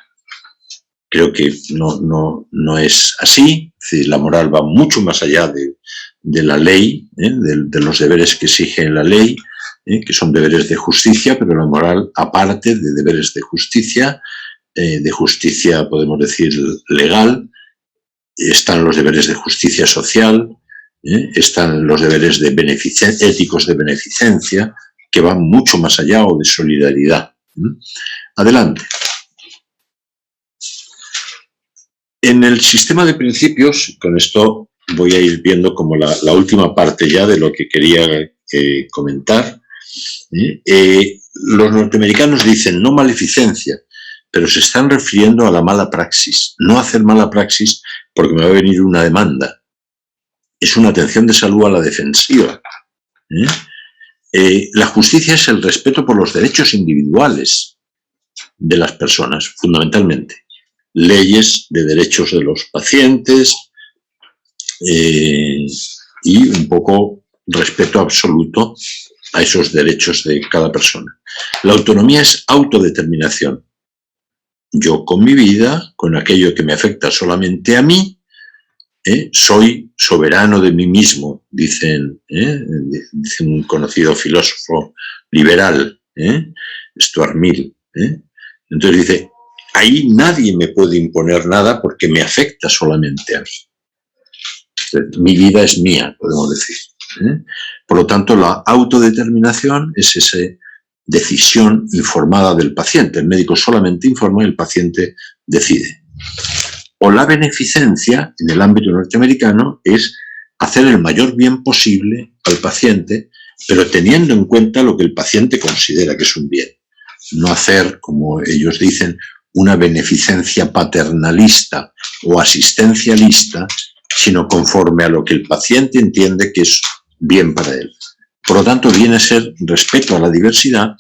Creo que no es así. Es decir, la moral va mucho más allá de la ley, de los deberes que exige la ley, que son deberes de justicia, pero la moral, aparte de deberes de justicia podemos decir legal, están los deberes de justicia social, están los deberes de éticos de beneficencia, que van mucho más allá, o de solidaridad. Adelante. En el sistema de principios, con esto voy a ir viendo como la última parte ya de lo que quería comentar. Los norteamericanos dicen no maleficencia, pero se están refiriendo a la mala praxis. No hacer mala praxis porque me va a venir una demanda. Es una atención de salud a la defensiva. La justicia es el respeto por los derechos individuales de las personas, fundamentalmente. Leyes de derechos de los pacientes y un poco respeto absoluto a esos derechos de cada persona. La autonomía es autodeterminación. Yo con mi vida, con aquello que me afecta solamente a mí, soy soberano de mí mismo, dice un conocido filósofo liberal, Stuart Mill. Entonces dice, ahí nadie me puede imponer nada porque me afecta solamente a mí. Entonces, mi vida es mía, podemos decir. Por lo tanto, la autodeterminación es esa decisión informada del paciente. El médico solamente informa y el paciente decide. O la beneficencia, en el ámbito norteamericano, es hacer el mayor bien posible al paciente, pero teniendo en cuenta lo que el paciente considera que es un bien. No hacer, como ellos dicen, una beneficencia paternalista o asistencialista, sino conforme a lo que el paciente entiende que es bien para él. Por lo tanto, viene a ser respeto a la diversidad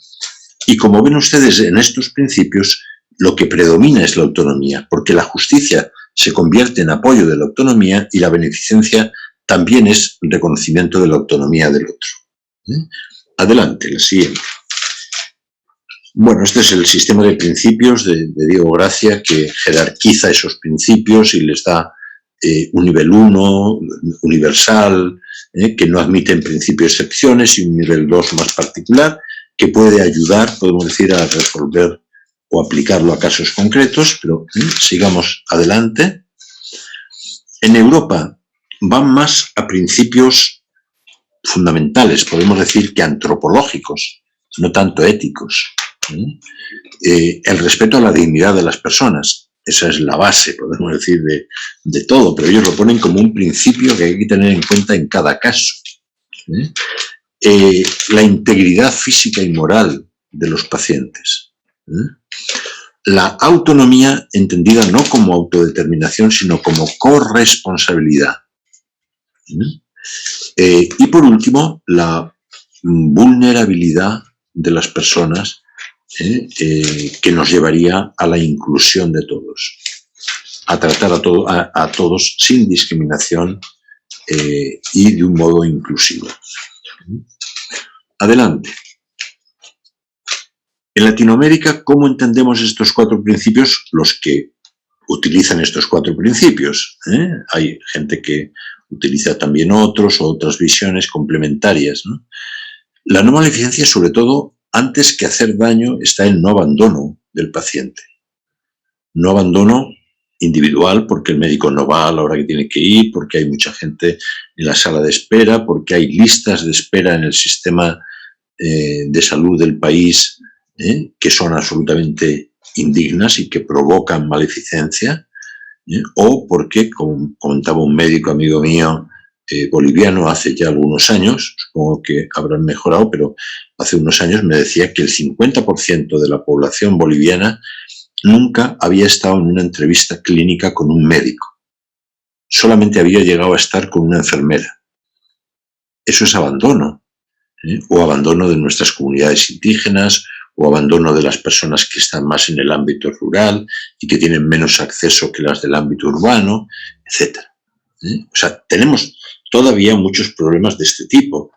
y, como ven ustedes, en estos principios lo que predomina es la autonomía, porque la justicia se convierte en apoyo de la autonomía y la beneficencia también es reconocimiento de la autonomía del otro. Adelante, la siguiente. Bueno, este es el sistema de principios de Diego Gracia, que jerarquiza esos principios y les da un nivel 1, universal, que no admite en principio excepciones, y un nivel 2 más particular, que puede ayudar, podemos decir, a resolver o aplicarlo a casos concretos, pero sigamos adelante. En Europa van más a principios fundamentales, podemos decir que antropológicos, no tanto éticos. El respeto a la dignidad de las personas, esa es la base, podemos decir, de todo, pero ellos lo ponen como un principio que hay que tener en cuenta en cada caso. La integridad física y moral de los pacientes. La autonomía entendida no como autodeterminación, sino como corresponsabilidad. Y por último, la vulnerabilidad de las personas, que nos llevaría a la inclusión de todos, a tratar a todos sin discriminación y de un modo inclusivo. Adelante. En Latinoamérica, ¿cómo entendemos estos 4 principios? Los que utilizan estos 4 principios. Hay gente que utiliza también otros o otras visiones complementarias, ¿no? La no maleficencia, sobre todo, antes que hacer daño, está el no abandono del paciente. No abandono individual, porque el médico no va a la hora que tiene que ir, porque hay mucha gente en la sala de espera, porque hay listas de espera en el sistema de salud del país que son absolutamente indignas y que provocan maleficencia, o porque, como comentaba un médico amigo mío boliviano hace ya algunos años, supongo que habrán mejorado, pero hace unos años me decía que el 50% de la población boliviana nunca había estado en una entrevista clínica con un médico. Solamente había llegado a estar con una enfermera. Eso es abandono, o abandono de nuestras comunidades indígenas, o abandono de las personas que están más en el ámbito rural y que tienen menos acceso que las del ámbito urbano, etc. O sea, tenemos todavía muchos problemas de este tipo.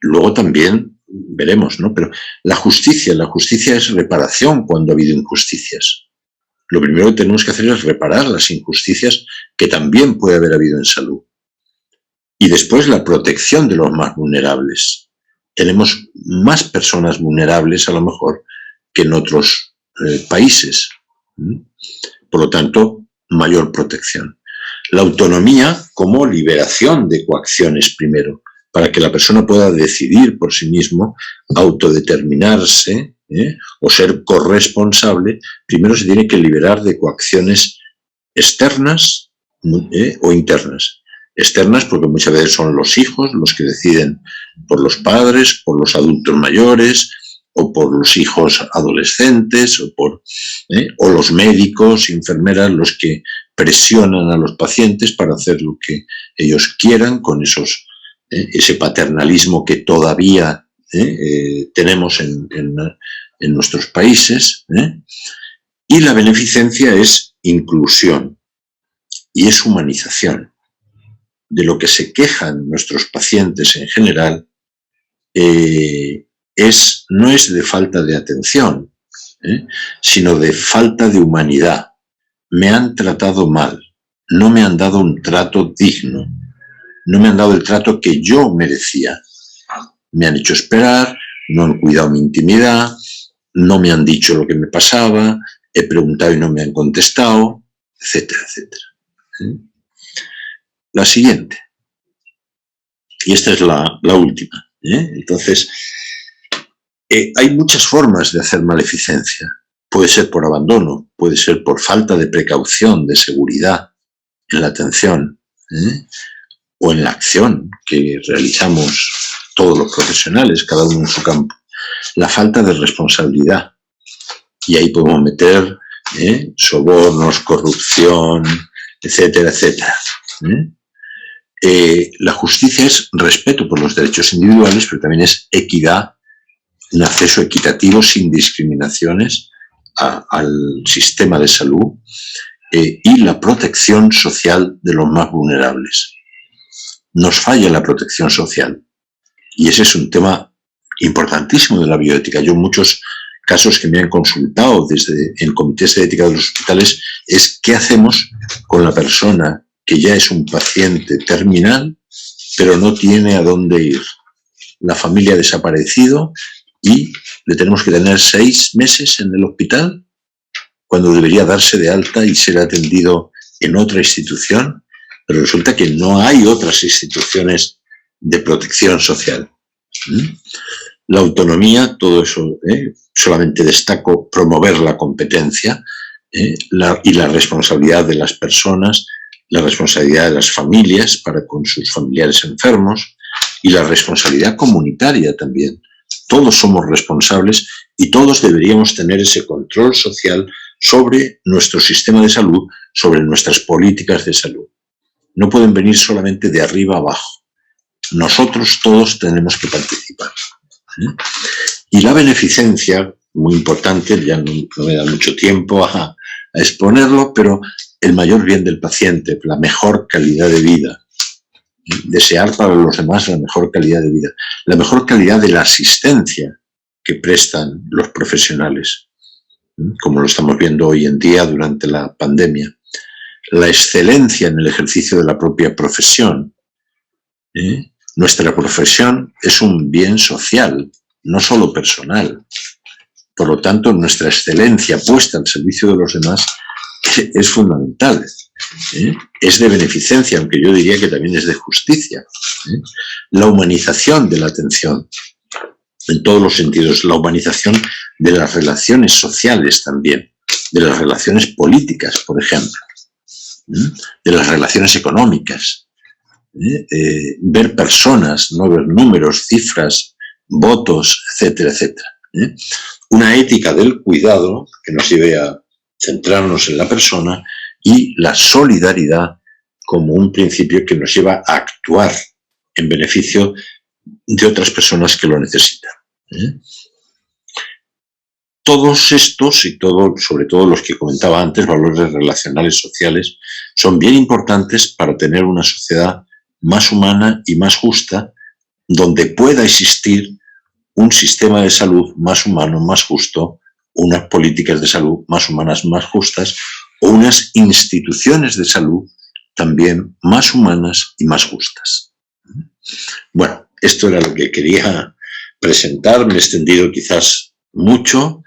Luego también veremos, ¿no? Pero la justicia es reparación cuando ha habido injusticias. Lo primero que tenemos que hacer es reparar las injusticias que también puede haber habido en salud. Y después la protección de los más vulnerables. Tenemos más personas vulnerables, a lo mejor, que en otros países. Por lo tanto, mayor protección. La autonomía como liberación de coacciones primero, para que la persona pueda decidir por sí mismo, autodeterminarse o ser corresponsable, primero se tiene que liberar de coacciones externas o internas. Externas porque muchas veces son los hijos los que deciden por los padres, por los adultos mayores, o por los hijos adolescentes, o los médicos, enfermeras, los que presionan a los pacientes para hacer lo que ellos quieran con ese paternalismo que todavía tenemos en nuestros países. Y la beneficencia es inclusión y es humanización. De lo que se quejan nuestros pacientes en general no es de falta de atención, sino de falta de humanidad. Me han tratado mal, no me han dado un trato digno, no me han dado el trato que yo merecía. Me han hecho esperar, no han cuidado mi intimidad, no me han dicho lo que me pasaba, he preguntado y no me han contestado, etcétera, etcétera. La siguiente. Y esta es la última. Entonces, hay muchas formas de hacer maleficencia. Puede ser por abandono, puede ser por falta de precaución, de seguridad en la atención, o en la acción que realizamos todos los profesionales, cada uno en su campo. La falta de responsabilidad. Y ahí podemos meter sobornos, corrupción, etcétera, etcétera. La justicia es respeto por los derechos individuales, pero también es equidad, un acceso equitativo sin discriminaciones al sistema de salud y la protección social de los más vulnerables. Nos falla la protección social y ese es un tema importantísimo de la bioética. Yo en muchos casos que me han consultado en comités de ética de los hospitales es qué hacemos con la persona que ya es un paciente terminal pero no tiene a dónde ir. La familia ha desaparecido y le tenemos que tener 6 meses en el hospital cuando debería darse de alta y ser atendido en otra institución, pero resulta que no hay otras instituciones de protección social. La autonomía, todo eso, solamente destaco promover la competencia y la responsabilidad de las personas, la responsabilidad de las familias para con sus familiares enfermos y la responsabilidad comunitaria también. Todos somos responsables y todos deberíamos tener ese control social sobre nuestro sistema de salud, sobre nuestras políticas de salud. No pueden venir solamente de arriba abajo. Nosotros todos tenemos que participar. Y la beneficencia, muy importante, ya no me da mucho tiempo a exponerlo, pero el mayor bien del paciente, la mejor calidad de vida. Desear para los demás la mejor calidad de vida, la mejor calidad de la asistencia que prestan los profesionales, como lo estamos viendo hoy en día durante la pandemia, la excelencia en el ejercicio de la propia profesión. Nuestra profesión es un bien social, no solo personal. Por lo tanto, nuestra excelencia puesta al servicio de los demás es fundamental. Es de beneficencia, aunque yo diría que también es de justicia. La humanización de la atención, en todos los sentidos, la humanización de las relaciones sociales también, de las relaciones políticas, por ejemplo, de las relaciones económicas, ver personas, no ver números, cifras, votos, etcétera, etcétera. Una ética del cuidado que nos lleve a centrarnos en la persona y la solidaridad como un principio que nos lleva a actuar en beneficio de otras personas que lo necesitan. Todos estos y sobre todo los que comentaba antes, valores relacionales sociales, son bien importantes para tener una sociedad más humana y más justa, donde pueda existir un sistema de salud más humano, más justo, unas políticas de salud más humanas, más justas, o unas instituciones de salud también más humanas y más justas. Bueno, esto era lo que quería presentar, me he extendido quizás mucho,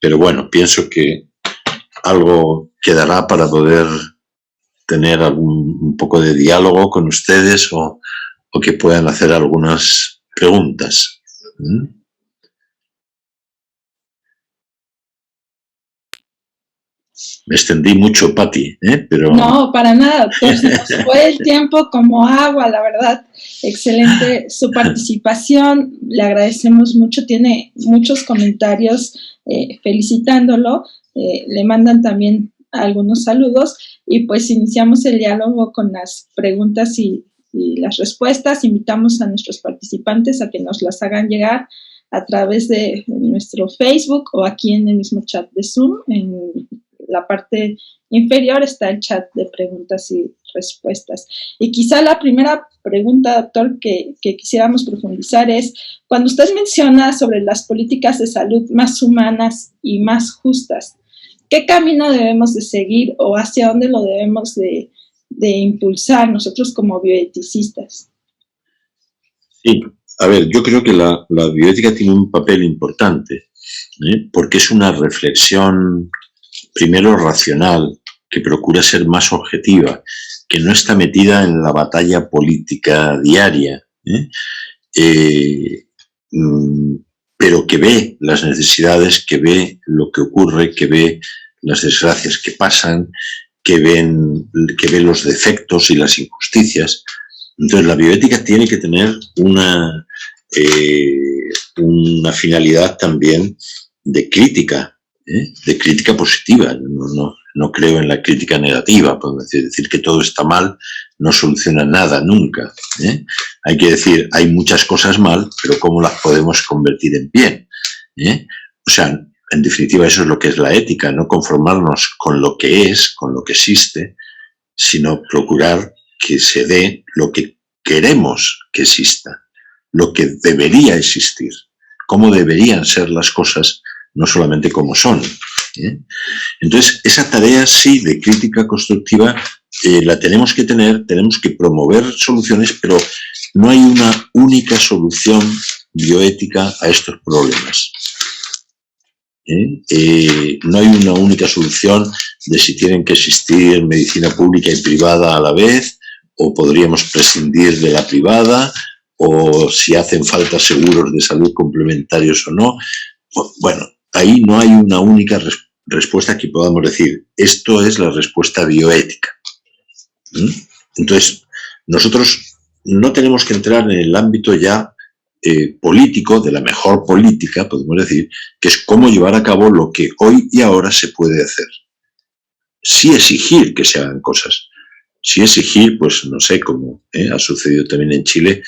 pero bueno, pienso que algo quedará para poder tener un poco de diálogo con ustedes o que puedan hacer algunas preguntas. Me extendí mucho, Pati, pero...
No, para nada, pues nos fue el tiempo como agua, la verdad. Excelente su participación, le agradecemos mucho, tiene muchos comentarios felicitándolo, le mandan también algunos saludos y pues iniciamos el diálogo con las preguntas y las respuestas. Invitamos a nuestros participantes a que nos las hagan llegar a través de nuestro Facebook o aquí en el mismo chat de Zoom. En la parte inferior está el chat de preguntas y respuestas. Y quizá la primera pregunta, doctor, que quisiéramos profundizar es, cuando usted menciona sobre las políticas de salud más humanas y más justas, ¿qué camino debemos de seguir o hacia dónde lo debemos de impulsar nosotros como bioeticistas?
Sí, a ver, yo creo que la bioética tiene un papel importante, porque es una reflexión, primero racional, que procura ser más objetiva, que no está metida en la batalla política diaria, pero que ve las necesidades, que ve lo que ocurre, que ve las desgracias que pasan, que ve los defectos y las injusticias. Entonces la bioética tiene que tener una finalidad también de crítica de crítica positiva. No creo en la crítica negativa, podemos decir que todo está mal no soluciona nada nunca. Hay que decir, hay muchas cosas mal, pero ¿cómo las podemos convertir en bien? O sea, en definitiva eso es lo que es la ética, no conformarnos con lo que es, con lo que existe, sino procurar que se dé lo que queremos que exista, lo que debería existir, cómo deberían ser las cosas, no solamente como son. Entonces, esa tarea sí de crítica constructiva la tenemos que tener, tenemos que promover soluciones, pero no hay una única solución bioética a estos problemas. No hay una única solución de si tienen que existir medicina pública y privada a la vez, o podríamos prescindir de la privada, o si hacen falta seguros de salud complementarios o no. Bueno, ahí no hay una única respuesta que podamos decir, esto es la respuesta bioética. Entonces, nosotros no tenemos que entrar en el ámbito ya político, de la mejor política, podemos decir, que es cómo llevar a cabo lo que hoy y ahora se puede hacer. Sí exigir que se hagan cosas. Sí exigir, pues no sé, como ha sucedido también en Chile,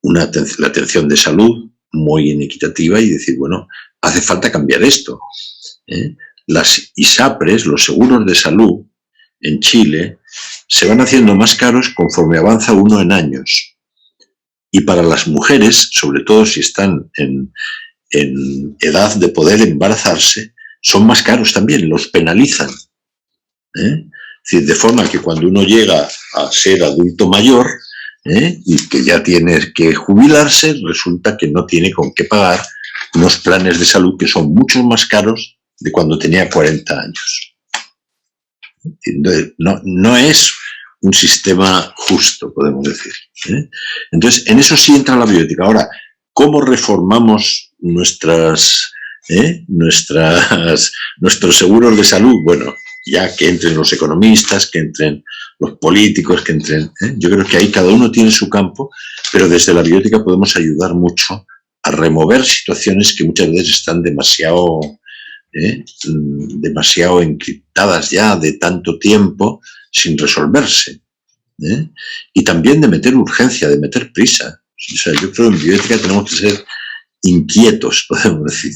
la atención de salud muy inequitativa y decir, bueno, hace falta cambiar esto. Las ISAPRES, los seguros de salud en Chile, se van haciendo más caros conforme avanza uno en años. Y para las mujeres, sobre todo si están en edad de poder embarazarse, son más caros también, los penalizan. Es decir, de forma que cuando uno llega a ser adulto mayor y que ya tiene que jubilarse, resulta que no tiene con qué pagar unos planes de salud que son mucho más caros de cuando tenía 40 años. No es un sistema justo, podemos decir. Entonces, en eso sí entra la bioética. Ahora, ¿cómo reformamos nuestros seguros de salud? Bueno, ya que entren los economistas, que entren los políticos, que entren... Yo creo que ahí cada uno tiene su campo, pero desde la bioética podemos ayudar mucho a remover situaciones que muchas veces están demasiado encriptadas ya de tanto tiempo sin resolverse. Y también de meter urgencia, de meter prisa. O sea, yo creo que en bioética tenemos que ser inquietos, podemos decir.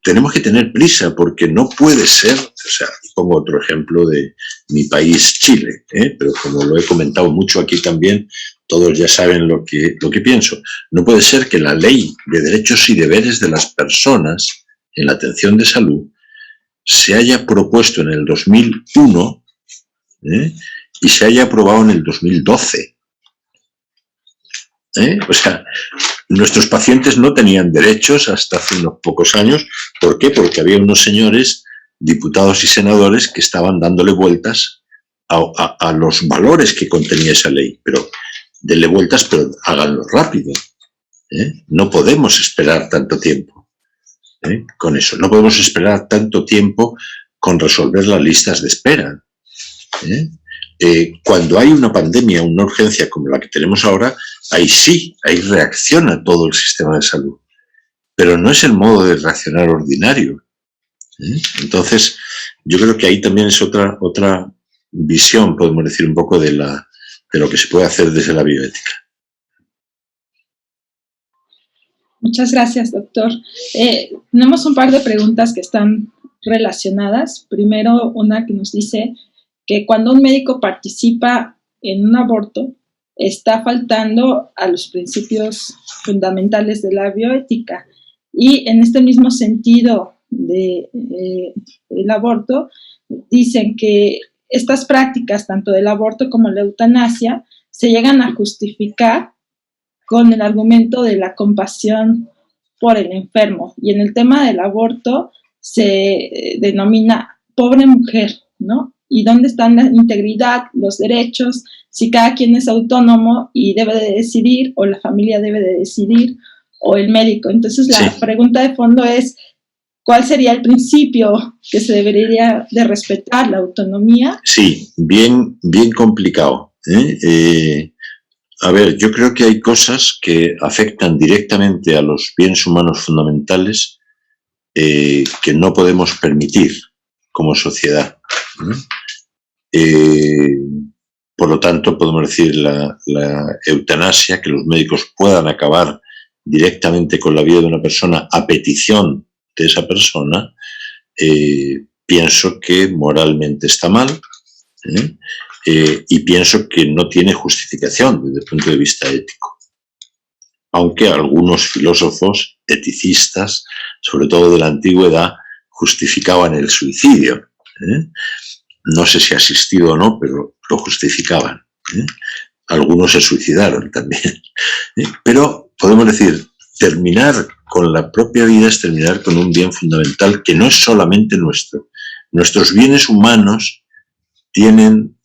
Tenemos que tener prisa porque no puede ser, o sea, pongo otro ejemplo de mi país, Chile, pero como lo he comentado mucho aquí también, todos ya saben lo que pienso. No puede ser que la ley de derechos y deberes de las personas en la atención de salud se haya propuesto en el 2001 y se haya aprobado en el 2012. O sea, nuestros pacientes no tenían derechos hasta hace unos pocos años. ¿Por qué? Porque había unos señores, diputados y senadores, que estaban dándole vueltas a los valores que contenía esa ley. Pero denle vueltas, pero háganlo rápido. No podemos esperar tanto tiempo con eso. No podemos esperar tanto tiempo con resolver las listas de espera. Cuando hay una pandemia, una urgencia como la que tenemos ahora, ahí sí, ahí reacciona todo el sistema de salud. Pero no es el modo de reaccionar ordinario. Entonces, yo creo que ahí también es otra visión, podemos decir, un poco de lo que se puede hacer desde la bioética.
Muchas gracias, doctor. Tenemos un par de preguntas que están relacionadas. Primero, una que nos dice que cuando un médico participa en un aborto, está faltando a los principios fundamentales de la bioética. Y en este mismo sentido del aborto, dicen que estas prácticas, tanto del aborto como la eutanasia, se llegan a justificar con el argumento de la compasión por el enfermo. Y en el tema del aborto se denomina pobre mujer, ¿no? ¿Y dónde están la integridad, los derechos? Si cada quien es autónomo y debe de decidir, o la familia debe de decidir, o el médico. Entonces la pregunta de fondo es, ¿cuál sería el principio que se debería de respetar, la autonomía?
Sí, bien complicado. A ver, yo creo que hay cosas que afectan directamente a los bienes humanos fundamentales que no podemos permitir como sociedad. Por lo tanto, podemos decir la eutanasia, que los médicos puedan acabar directamente con la vida de una persona a petición de esa persona, pienso que moralmente está mal, y pienso que no tiene justificación desde el punto de vista ético. Aunque algunos filósofos eticistas, sobre todo de la antigüedad, justificaban el suicidio. No sé si ha asistido o no, pero lo justificaban. Algunos se suicidaron también. Pero podemos decir, terminar con la propia vida es terminar con un bien fundamental que no es solamente nuestro. Nuestros bienes humanos tienen,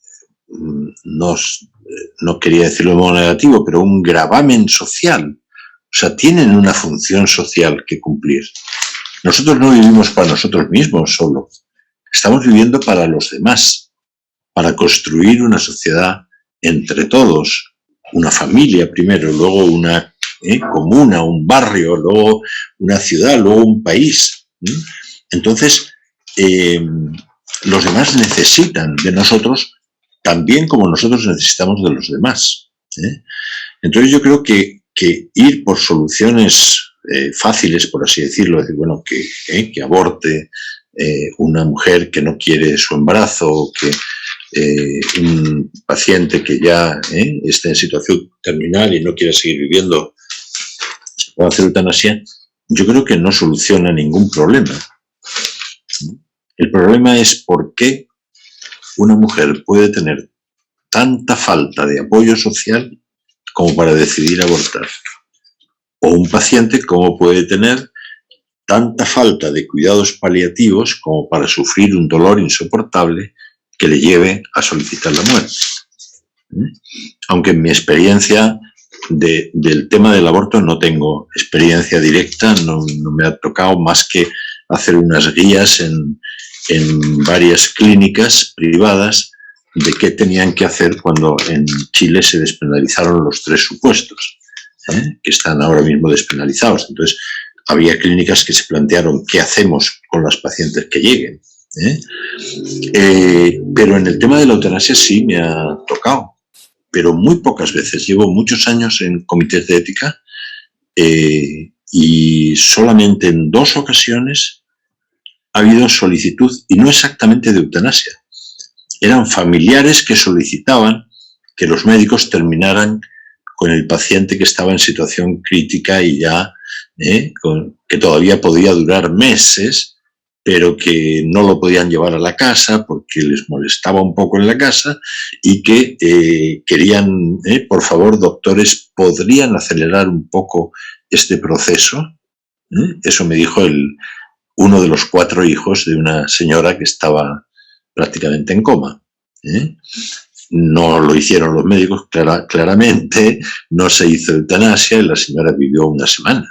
no quería decirlo de modo negativo, pero un gravamen social. O sea, tienen una función social que cumplir. Nosotros no vivimos para nosotros mismos solo. Estamos viviendo para los demás, para construir una sociedad entre todos, una familia primero, luego una comuna, un barrio, luego una ciudad, luego un país. Entonces, los demás necesitan de nosotros también como nosotros necesitamos de los demás. Entonces yo creo que ir por soluciones fáciles, por así decirlo, decir, bueno, que aborte una mujer que no quiere su embarazo, o que un paciente que ya esté en situación terminal y no quiere seguir viviendo se puede hacer eutanasia, yo creo que no soluciona ningún problema. El problema es por qué una mujer puede tener tanta falta de apoyo social como para decidir abortar. O un paciente cómo puede tener tanta falta de cuidados paliativos como para sufrir un dolor insoportable que le lleve a solicitar la muerte. Aunque en mi experiencia del tema del aborto no tengo experiencia directa, no me ha tocado más que hacer unas guías en varias clínicas privadas de qué tenían que hacer cuando en Chile se despenalizaron los 3 supuestos, que están ahora mismo despenalizados. Entonces, había clínicas que se plantearon qué hacemos con las pacientes que lleguen. Pero en el tema de la eutanasia sí me ha tocado, pero muy pocas veces. Llevo muchos años en comités de ética y solamente en 2 ocasiones ha habido solicitud, y no exactamente de eutanasia. Eran familiares que solicitaban que los médicos terminaran con el paciente que estaba en situación crítica y ya, que todavía podía durar meses, pero que no lo podían llevar a la casa porque les molestaba un poco en la casa y que querían, por favor, doctores, ¿podrían acelerar un poco este proceso? Eso me dijo uno de los 4 hijos de una señora que estaba prácticamente en coma. No lo hicieron los médicos, claramente, no se hizo eutanasia y la señora vivió una semana.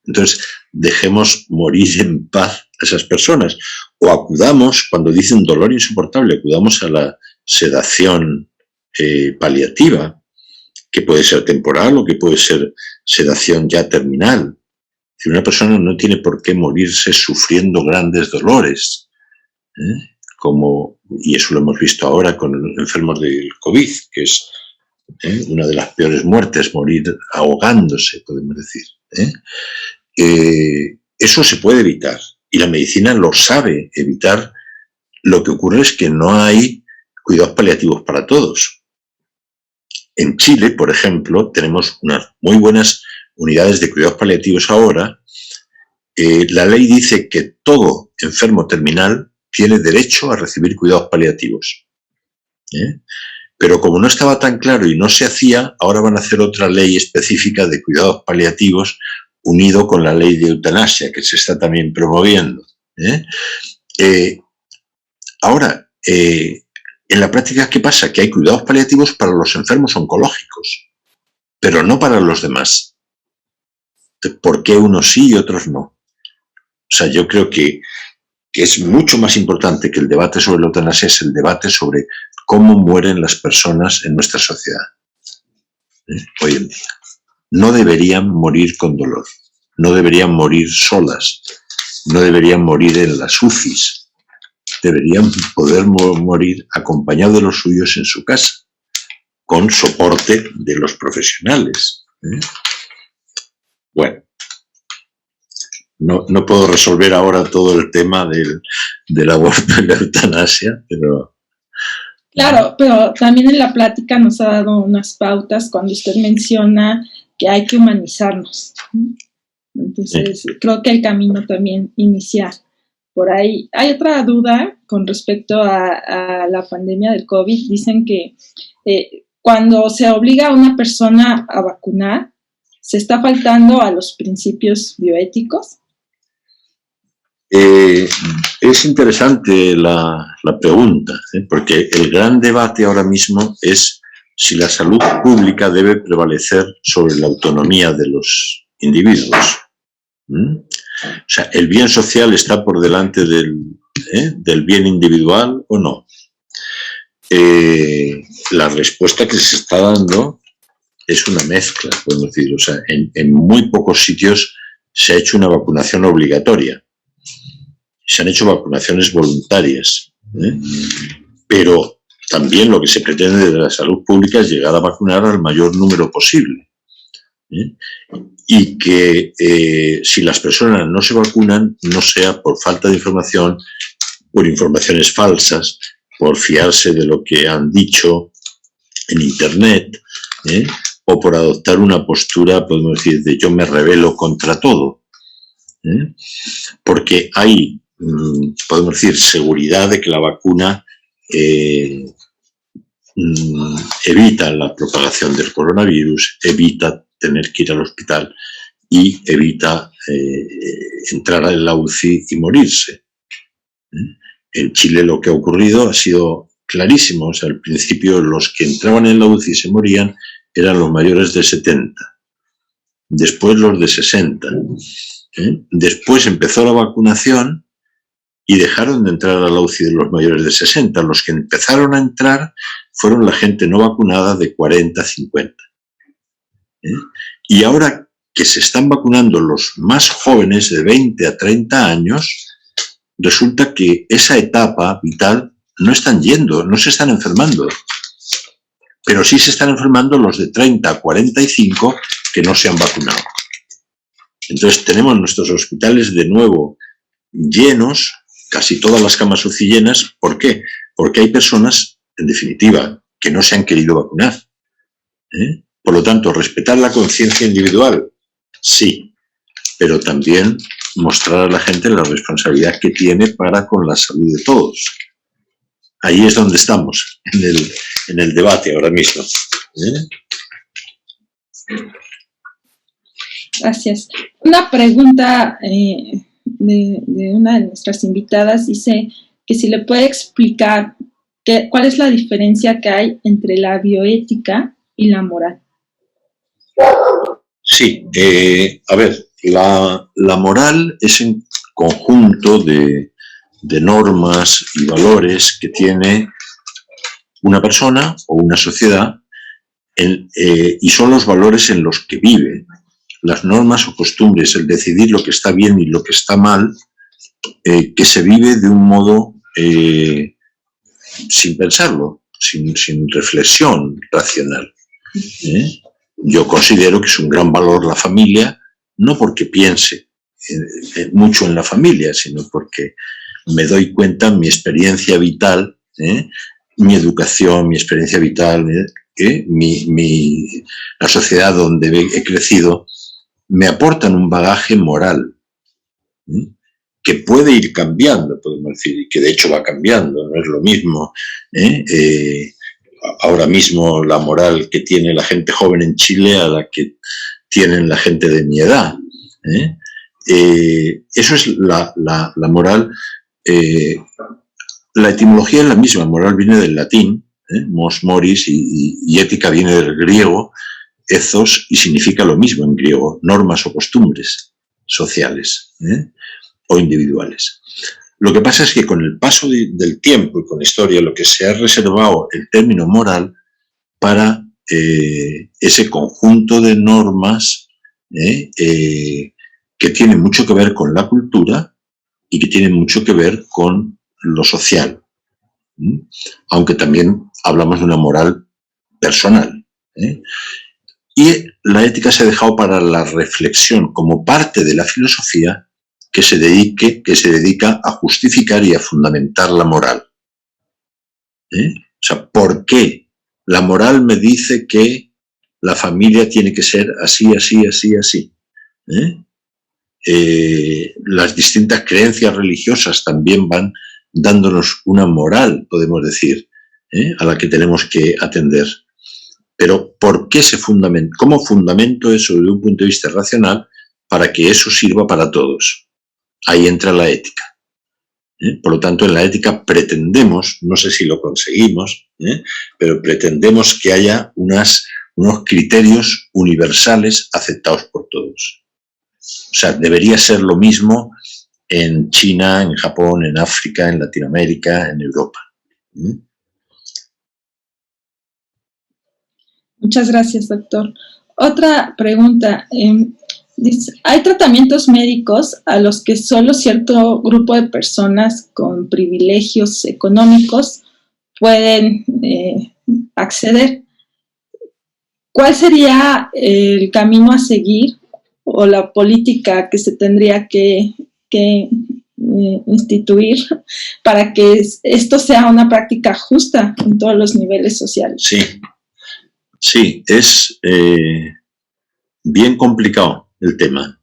Entonces, dejemos morir en paz a esas personas. O acudamos, cuando dice un dolor insoportable, acudamos a la sedación paliativa, que puede ser temporal o que puede ser sedación ya terminal. Si una persona no tiene por qué morirse sufriendo grandes dolores, y eso lo hemos visto ahora con enfermos del COVID, que es una de las peores muertes, morir ahogándose, podemos decir. Eso se puede evitar, y la medicina lo sabe evitar. Lo que ocurre es que no hay cuidados paliativos para todos. En Chile, por ejemplo, tenemos unas muy buenas unidades de cuidados paliativos ahora. La ley dice que todo enfermo terminal tiene derecho a recibir cuidados paliativos. Pero como no estaba tan claro y no se hacía, ahora van a hacer otra ley específica de cuidados paliativos unido con la ley de eutanasia, que se está también promoviendo. Ahora, en la práctica, ¿qué pasa? Que hay cuidados paliativos para los enfermos oncológicos, pero no para los demás. ¿Por qué unos sí y otros no? O sea, yo creo que es mucho más importante que el debate sobre la eutanasia, es el debate sobre cómo mueren las personas en nuestra sociedad hoy en día. No deberían morir con dolor, no deberían morir solas, no deberían morir en las UCIs, deberían poder morir acompañados de los suyos en su casa, con soporte de los profesionales. Bueno, no puedo resolver ahora todo el tema del aborto y la eutanasia, pero...
Claro, pero también en la plática nos ha dado unas pautas cuando usted menciona que hay que humanizarnos. Entonces, creo que el camino también inicia por ahí. Hay otra duda con respecto a la pandemia del COVID. Dicen que cuando se obliga a una persona a vacunar, ¿se está faltando a los principios bioéticos?
Es interesante la pregunta, porque el gran debate ahora mismo es si la salud pública debe prevalecer sobre la autonomía de los individuos. O sea, ¿el bien social está por delante del bien individual o no? La respuesta que se está dando es una mezcla, podemos decir. O sea, en muy pocos sitios se ha hecho una vacunación obligatoria. Se han hecho vacunaciones voluntarias, pero también lo que se pretende desde la salud pública es llegar a vacunar al mayor número posible. Y que si las personas no se vacunan, no sea por falta de información, por informaciones falsas, por fiarse de lo que han dicho en Internet, o por adoptar una postura, podemos decir, de yo me rebelo contra todo. Porque hay, podemos decir, seguridad de que la vacuna evita la propagación del coronavirus, evita tener que ir al hospital y evita entrar en la UCI y morirse. En Chile lo que ha ocurrido ha sido clarísimo. O sea, al principio los que entraban en la UCI y se morían eran los mayores de 70, después los de 60. Después empezó la vacunación y dejaron de entrar a la UCI de los mayores de 60. Los que empezaron a entrar fueron la gente no vacunada de 40, 50. Y ahora que se están vacunando los más jóvenes de 20 a 30 años, resulta que esa etapa vital no están yendo, no se están enfermando. Pero sí se están enfermando los de 30 a 45 que no se han vacunado. Entonces tenemos nuestros hospitales de nuevo llenos, casi todas las camas UCI llenas. ¿Por qué? Porque hay personas, en definitiva, que no se han querido vacunar. Por lo tanto, respetar la conciencia individual, sí, pero también mostrar a la gente la responsabilidad que tiene para con la salud de todos. Ahí es donde estamos, en el debate ahora mismo.
Gracias. Una pregunta de una de nuestras invitadas dice que si le puede explicar cuál es la diferencia que hay entre la bioética y la moral.
Sí, a ver, la moral es un conjunto de normas y valores que tiene una persona o una sociedad y son los valores en los que vive. Las normas o costumbres, el decidir lo que está bien y lo que está mal, que se vive de un modo sin pensarlo, sin reflexión racional. Yo considero que es un gran valor la familia, no porque piense mucho en la familia, sino porque me doy cuenta, mi experiencia vital, mi educación, mi experiencia vital, la sociedad donde he crecido, me aportan un bagaje moral que puede ir cambiando, podemos decir, y que de hecho va cambiando. No es lo mismo ahora mismo la moral que tiene la gente joven en Chile a la que tienen la gente de mi edad. Eso es la moral. La etimología es la misma. Moral viene del latín, mos moris, y ética viene del griego, ethos, y significa lo mismo en griego, normas o costumbres sociales o individuales. Lo que pasa es que con el paso del tiempo y con la historia, lo que se ha reservado el término moral para ese conjunto de normas que tiene mucho que ver con la cultura y que tienen mucho que ver con lo social, aunque también hablamos de una moral personal. Y la ética se ha dejado para la reflexión como parte de la filosofía que se dedica a justificar y a fundamentar la moral. O sea, ¿por qué la moral me dice que la familia tiene que ser así, así, así, así? Las distintas creencias religiosas también van dándonos una moral, podemos decir, a la que tenemos que atender. Pero ¿por qué se fundamenta? ¿Cómo fundamento eso desde un punto de vista racional para que eso sirva para todos? Ahí entra la ética. Por lo tanto, en la ética pretendemos, no sé si lo conseguimos, pero pretendemos que haya unos criterios universales aceptados por todos. O sea, debería ser lo mismo en China, en Japón, en África, en Latinoamérica, en Europa.
Muchas gracias, doctor. Otra pregunta. Dice, ¿hay tratamientos médicos a los que solo cierto grupo de personas con privilegios económicos pueden acceder? ¿Cuál sería el camino a seguir o la política que se tendría que instituir para que esto sea una práctica justa en todos los niveles sociales?
Sí, es bien complicado el tema.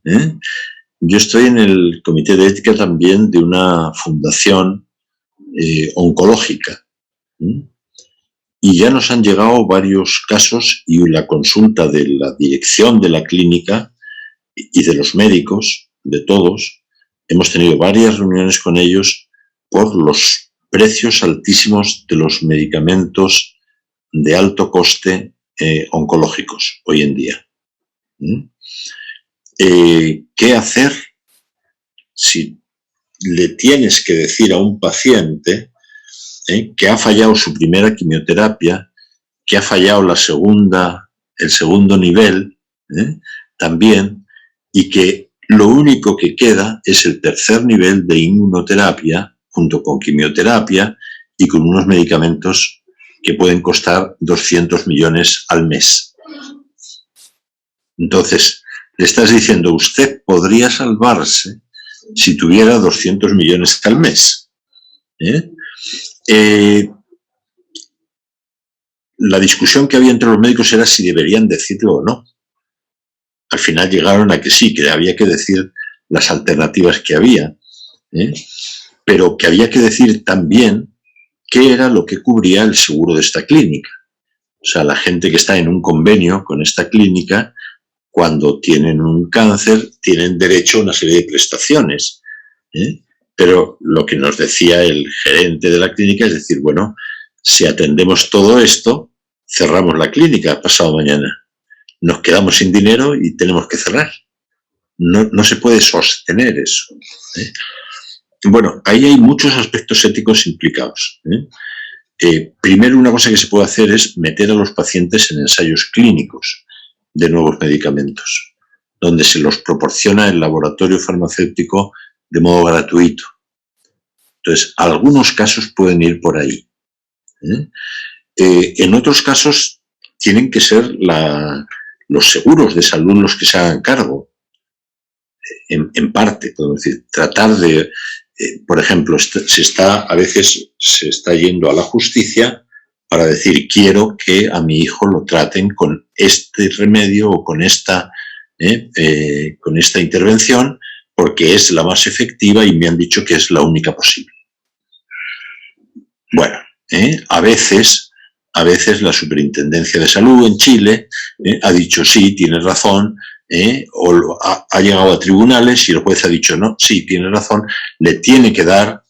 Yo estoy en el comité de ética también de una fundación oncológica. Y ya nos han llegado varios casos y la consulta de la dirección de la clínica y de los médicos, de todos, hemos tenido varias reuniones con ellos por los precios altísimos de los medicamentos de alto coste oncológicos hoy en día. ¿Qué hacer si le tienes que decir a un paciente que ha fallado su primera quimioterapia, que ha fallado el segundo nivel también, y que lo único que queda es el tercer nivel de inmunoterapia junto con quimioterapia y con unos medicamentos que pueden costar 200 millones al mes? Entonces, le estás diciendo, usted podría salvarse si tuviera 200 millones al mes. La discusión que había entre los médicos era si deberían decirlo o no. Al final llegaron a que sí, que había que decir las alternativas que había, pero que había que decir también qué era lo que cubría el seguro de esta clínica. O sea, la gente que está en un convenio con esta clínica, cuando tienen un cáncer, tienen derecho a una serie de prestaciones. Pero lo que nos decía el gerente de la clínica es decir, bueno, si atendemos todo esto, cerramos la clínica pasado mañana. Nos quedamos sin dinero y tenemos que cerrar. No se puede sostener eso. Bueno, ahí hay muchos aspectos éticos implicados. Primero, una cosa que se puede hacer es meter a los pacientes en ensayos clínicos de nuevos medicamentos, donde se los proporciona el laboratorio farmacéutico de modo gratuito. Entonces, algunos casos pueden ir por ahí. En otros casos, tienen que ser los seguros de salud los que se hagan cargo. En parte, podemos decir, tratar de, por ejemplo, a veces se está yendo a la justicia para decir, quiero que a mi hijo lo traten con este remedio o con esta intervención, porque es la más efectiva y me han dicho que es la única posible. Bueno, a veces la Superintendencia de Salud en Chile ha dicho sí, tienes razón, o ha llegado a tribunales y el juez ha dicho no, sí, tiene razón, le tiene que dar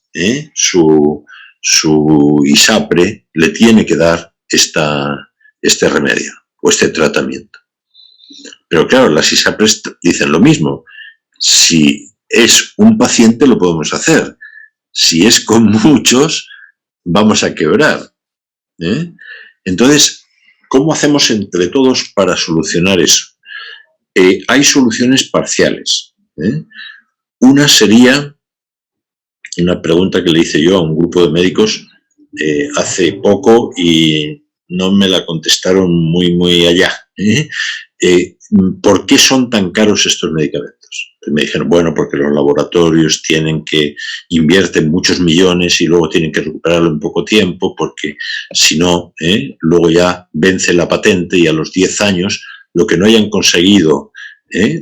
su ISAPRE, le tiene que dar este remedio o este tratamiento. Pero claro, las ISAPRES dicen lo mismo. Si es un paciente lo podemos hacer. Si es con muchos, vamos a quebrar. Entonces, ¿cómo hacemos entre todos para solucionar eso? Hay soluciones parciales. Una sería una pregunta que le hice yo a un grupo de médicos hace poco y no me la contestaron muy allá. ¿Por qué son tan caros estos medicamentos? Me dijeron, bueno, porque los laboratorios invierten muchos millones y luego tienen que recuperarlo en poco tiempo, porque si no, luego ya vence la patente y a los 10 años lo que no hayan conseguido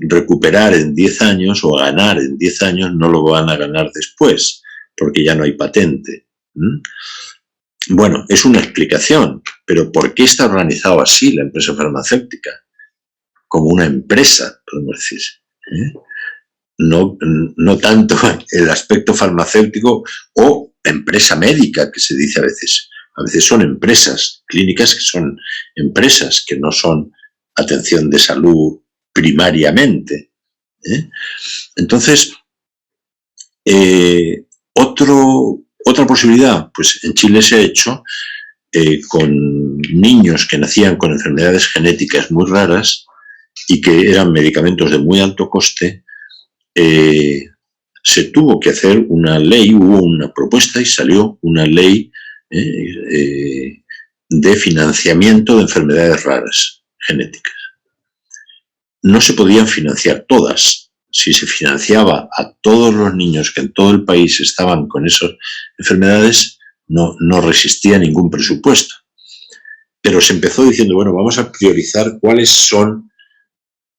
recuperar en 10 años o ganar en 10 años no lo van a ganar después, porque ya no hay patente. Bueno, es una explicación, pero ¿por qué está organizado así la empresa farmacéutica? Como una empresa, podemos decir. No tanto el aspecto farmacéutico o empresa médica, que se dice a veces. A veces son empresas clínicas que son empresas, que no son atención de salud primariamente. Entonces, otra posibilidad, pues en Chile se ha hecho con niños que nacían con enfermedades genéticas muy raras y que eran medicamentos de muy alto coste. Se tuvo que hacer una ley, hubo una propuesta y salió una ley de financiamiento de enfermedades raras genéticas. No se podían financiar todas. Si se financiaba a todos los niños que en todo el país estaban con esas enfermedades, no resistía ningún presupuesto. Pero se empezó diciendo, bueno, vamos a priorizar cuáles son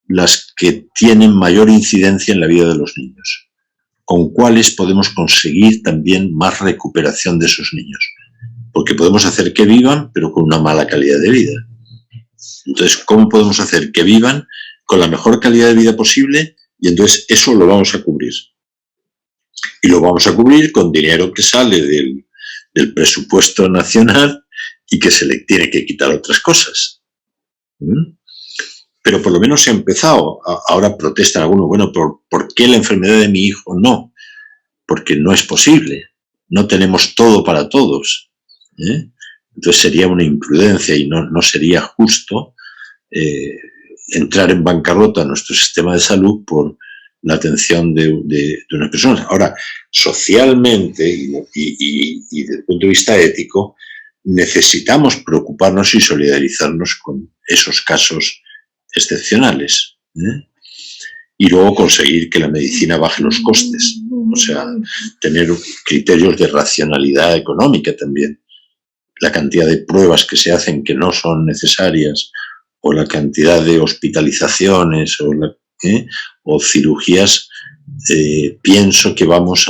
las que tienen mayor incidencia en la vida de los niños, con cuáles podemos conseguir también más recuperación de esos niños, porque podemos hacer que vivan, pero con una mala calidad de vida. Entonces, ¿cómo podemos hacer que vivan con la mejor calidad de vida posible? Y entonces eso lo vamos a cubrir. Y lo vamos a cubrir con dinero que sale del presupuesto nacional y que se le tiene que quitar otras cosas. Pero por lo menos se ha empezado. Ahora protestan algunos, bueno, ¿por qué la enfermedad de mi hijo no? Porque no es posible. No tenemos todo para todos. Entonces sería una imprudencia y no sería justo entrar en bancarrota a nuestro sistema de salud por la atención de unas personas. Ahora, socialmente y desde el punto de vista ético, necesitamos preocuparnos y solidarizarnos con esos casos excepcionales, y luego conseguir que la medicina baje los costes, o sea, tener criterios de racionalidad económica también. La cantidad de pruebas que se hacen que no son necesarias, o la cantidad de hospitalizaciones o cirugías, pienso que vamos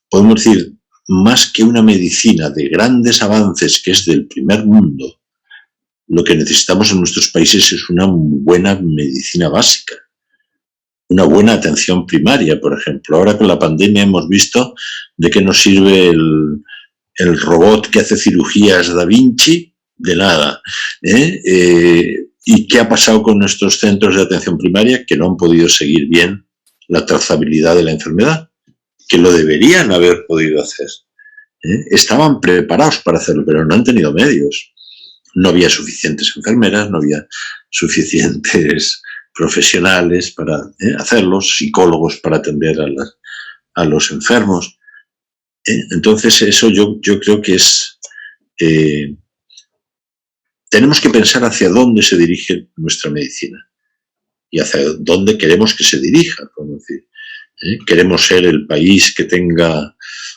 podemos decir, más que una medicina de grandes avances que es del primer mundo, lo que necesitamos en nuestros países es una buena medicina básica, una buena atención primaria, por ejemplo. Ahora con la pandemia hemos visto de qué nos sirve el robot que hace cirugías Da Vinci, de nada. ¿Y qué ha pasado con nuestros centros de atención primaria? Que no han podido seguir bien la trazabilidad de la enfermedad, que lo deberían haber podido hacer. Estaban preparados para hacerlo, pero no han tenido medios. No había suficientes enfermeras, no había suficientes profesionales para hacerlo, psicólogos para atender a los enfermos. Entonces eso yo creo que es... tenemos que pensar hacia dónde se dirige nuestra medicina y hacia dónde queremos que se dirija. Como decir, queremos ser el país que tenga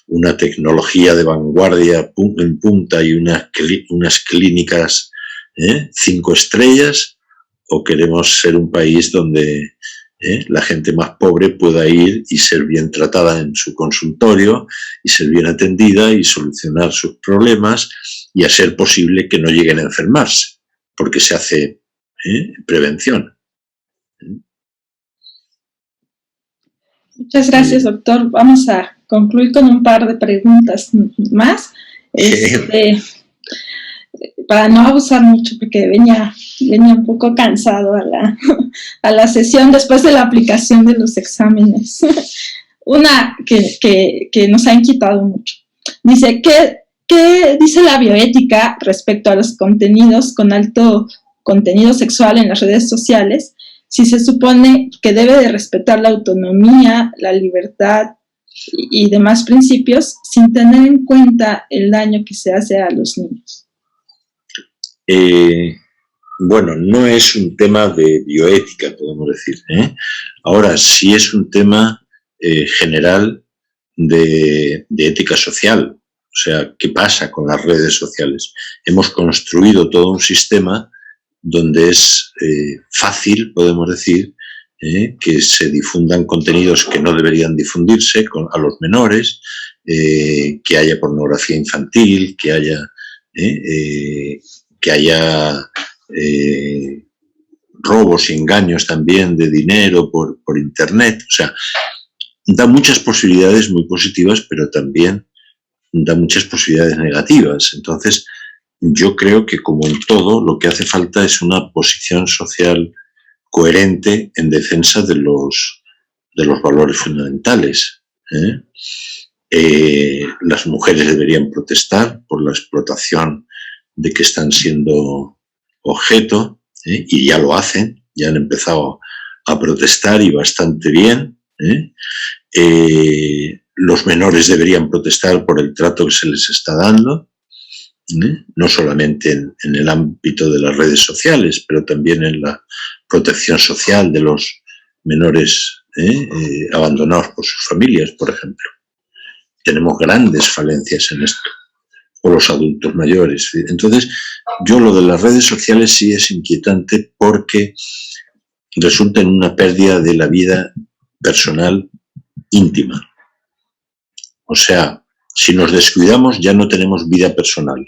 una tecnología de vanguardia en punta y unas clínicas 5 estrellas, o queremos ser un país donde la gente más pobre pueda ir y ser bien tratada en su consultorio y ser bien atendida y solucionar sus problemas y a ser posible que no lleguen a enfermarse, porque se hace prevención.
Muchas gracias, doctor. Vamos a concluir con un par de preguntas más. Para no abusar mucho, porque venía un poco cansado a la sesión después de la aplicación de los exámenes. Una que nos han quitado mucho. Dice, ¿qué dice la bioética respecto a los contenidos con alto contenido sexual en las redes sociales, si se supone que debe de respetar la autonomía, la libertad y demás principios sin tener en cuenta el daño que se hace a los niños?
Bueno, no es un tema de bioética, podemos decir, ¿eh? Ahora sí es un tema general de ética social. O sea, ¿qué pasa con las redes sociales? Hemos construido todo un sistema donde es fácil, podemos decir, que se difundan contenidos que no deberían difundirse a los menores, que haya pornografía infantil, que haya robos y engaños también de dinero por Internet. O sea, da muchas posibilidades muy positivas, pero también da muchas posibilidades negativas. Entonces, yo creo que, como en todo, lo que hace falta es una posición social coherente en defensa de los valores fundamentales. Las mujeres deberían protestar por la explotación de que están siendo objeto, y ya lo hacen, ya han empezado a protestar y bastante bien. Los menores deberían protestar por el trato que se les está dando, no solamente en el ámbito de las redes sociales, pero también en la protección social de los menores abandonados por sus familias, por ejemplo. Tenemos grandes falencias en esto, o los adultos mayores. Entonces, yo lo de las redes sociales sí es inquietante porque resulta en una pérdida de la vida personal íntima. O sea, si nos descuidamos ya no tenemos vida personal.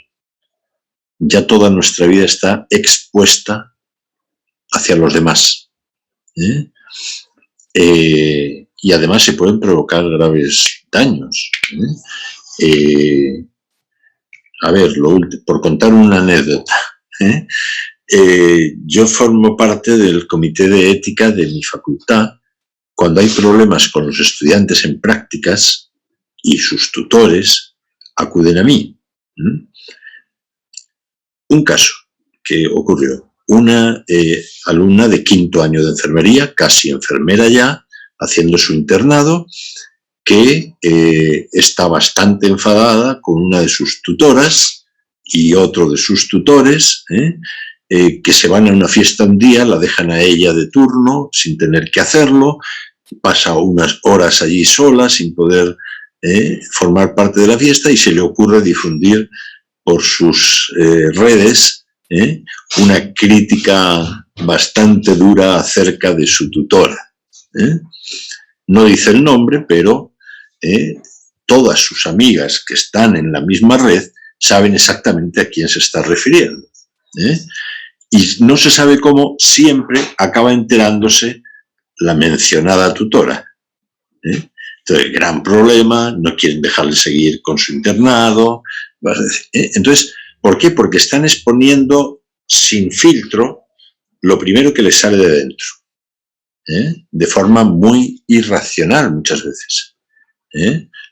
Ya toda nuestra vida está expuesta hacia los demás. Y además se pueden provocar graves daños. A ver, por contar una anécdota. Yo formo parte del comité de ética de mi facultad. Cuando hay problemas con los estudiantes en prácticas y sus tutores, acuden a mí. Un caso que ocurrió. Una alumna de 5º año de enfermería, casi enfermera ya, haciendo su internado, que está bastante enfadada con una de sus tutoras y otro de sus tutores, que se van a una fiesta un día, la dejan a ella de turno sin tener que hacerlo, pasa unas horas allí sola sin poder formar parte de la fiesta y se le ocurre difundir por sus redes una crítica bastante dura acerca de su tutora. No dice el nombre, pero todas sus amigas que están en la misma red saben exactamente a quién se está refiriendo. Y no se sabe cómo siempre acaba enterándose la mencionada tutora. Entonces, gran problema, no quieren dejarle seguir con su internado. Entonces, ¿por qué? Porque están exponiendo sin filtro lo primero que les sale de dentro, de forma muy irracional muchas veces.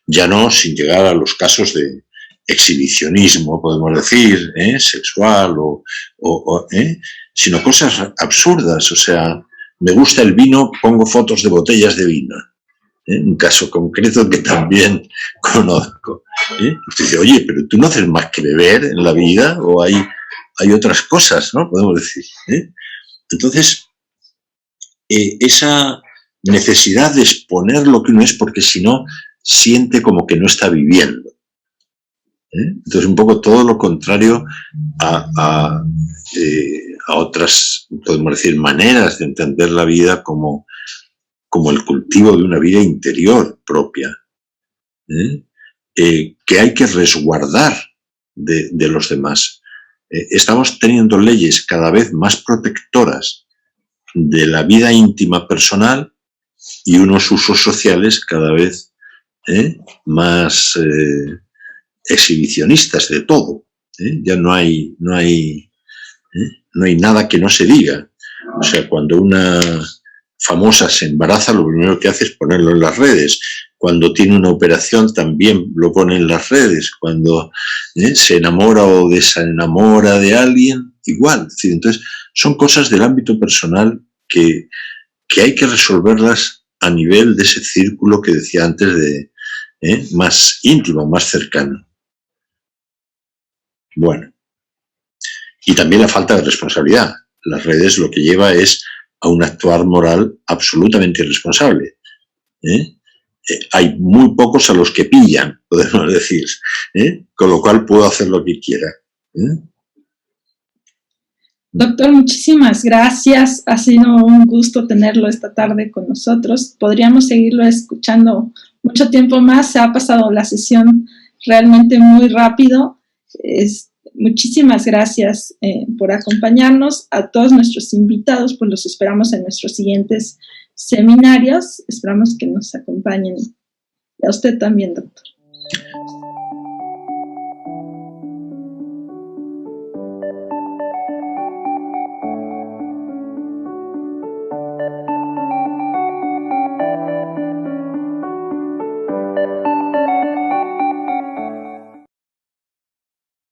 Ya no sin llegar a los casos de exhibicionismo, podemos decir, sexual, sino cosas absurdas. O sea, me gusta el vino, pongo fotos de botellas de vino. Un caso concreto que también conozco. Usted dice, oye, pero tú no haces más que beber en la vida, o hay otras cosas, ¿no? Podemos decir. Entonces, esa necesidad de exponer lo que uno es, porque si no, siente como que no está viviendo. Entonces, un poco todo lo contrario a otras, podemos decir, maneras de entender la vida como el cultivo de una vida interior propia, que hay que resguardar de los demás. Estamos teniendo leyes cada vez más protectoras de la vida íntima personal y unos usos sociales cada vez más exhibicionistas de todo. Ya no hay nada que no se diga. O sea, cuando una famosa se embaraza, lo primero que hace es ponerlo en las redes. Cuando tiene una operación también lo pone en las redes. Cuando se enamora o desenamora de alguien, igual. Es decir, entonces, son cosas del ámbito personal que hay que resolverlas a nivel de ese círculo que decía antes de más íntimo, más cercano. Bueno, y también la falta de responsabilidad. Las redes lo que lleva es a un actuar moral absolutamente irresponsable. Hay muy pocos a los que pillan, podemos decir, con lo cual puedo hacer lo que quiera.
Doctor, muchísimas gracias. Ha sido un gusto tenerlo esta tarde con nosotros. Podríamos seguirlo escuchando mucho tiempo más. Se ha pasado la sesión realmente muy rápido. Muchísimas gracias por acompañarnos. A todos nuestros invitados, pues los esperamos en nuestros siguientes seminarios. Esperamos que nos acompañen. Y a usted también, doctor.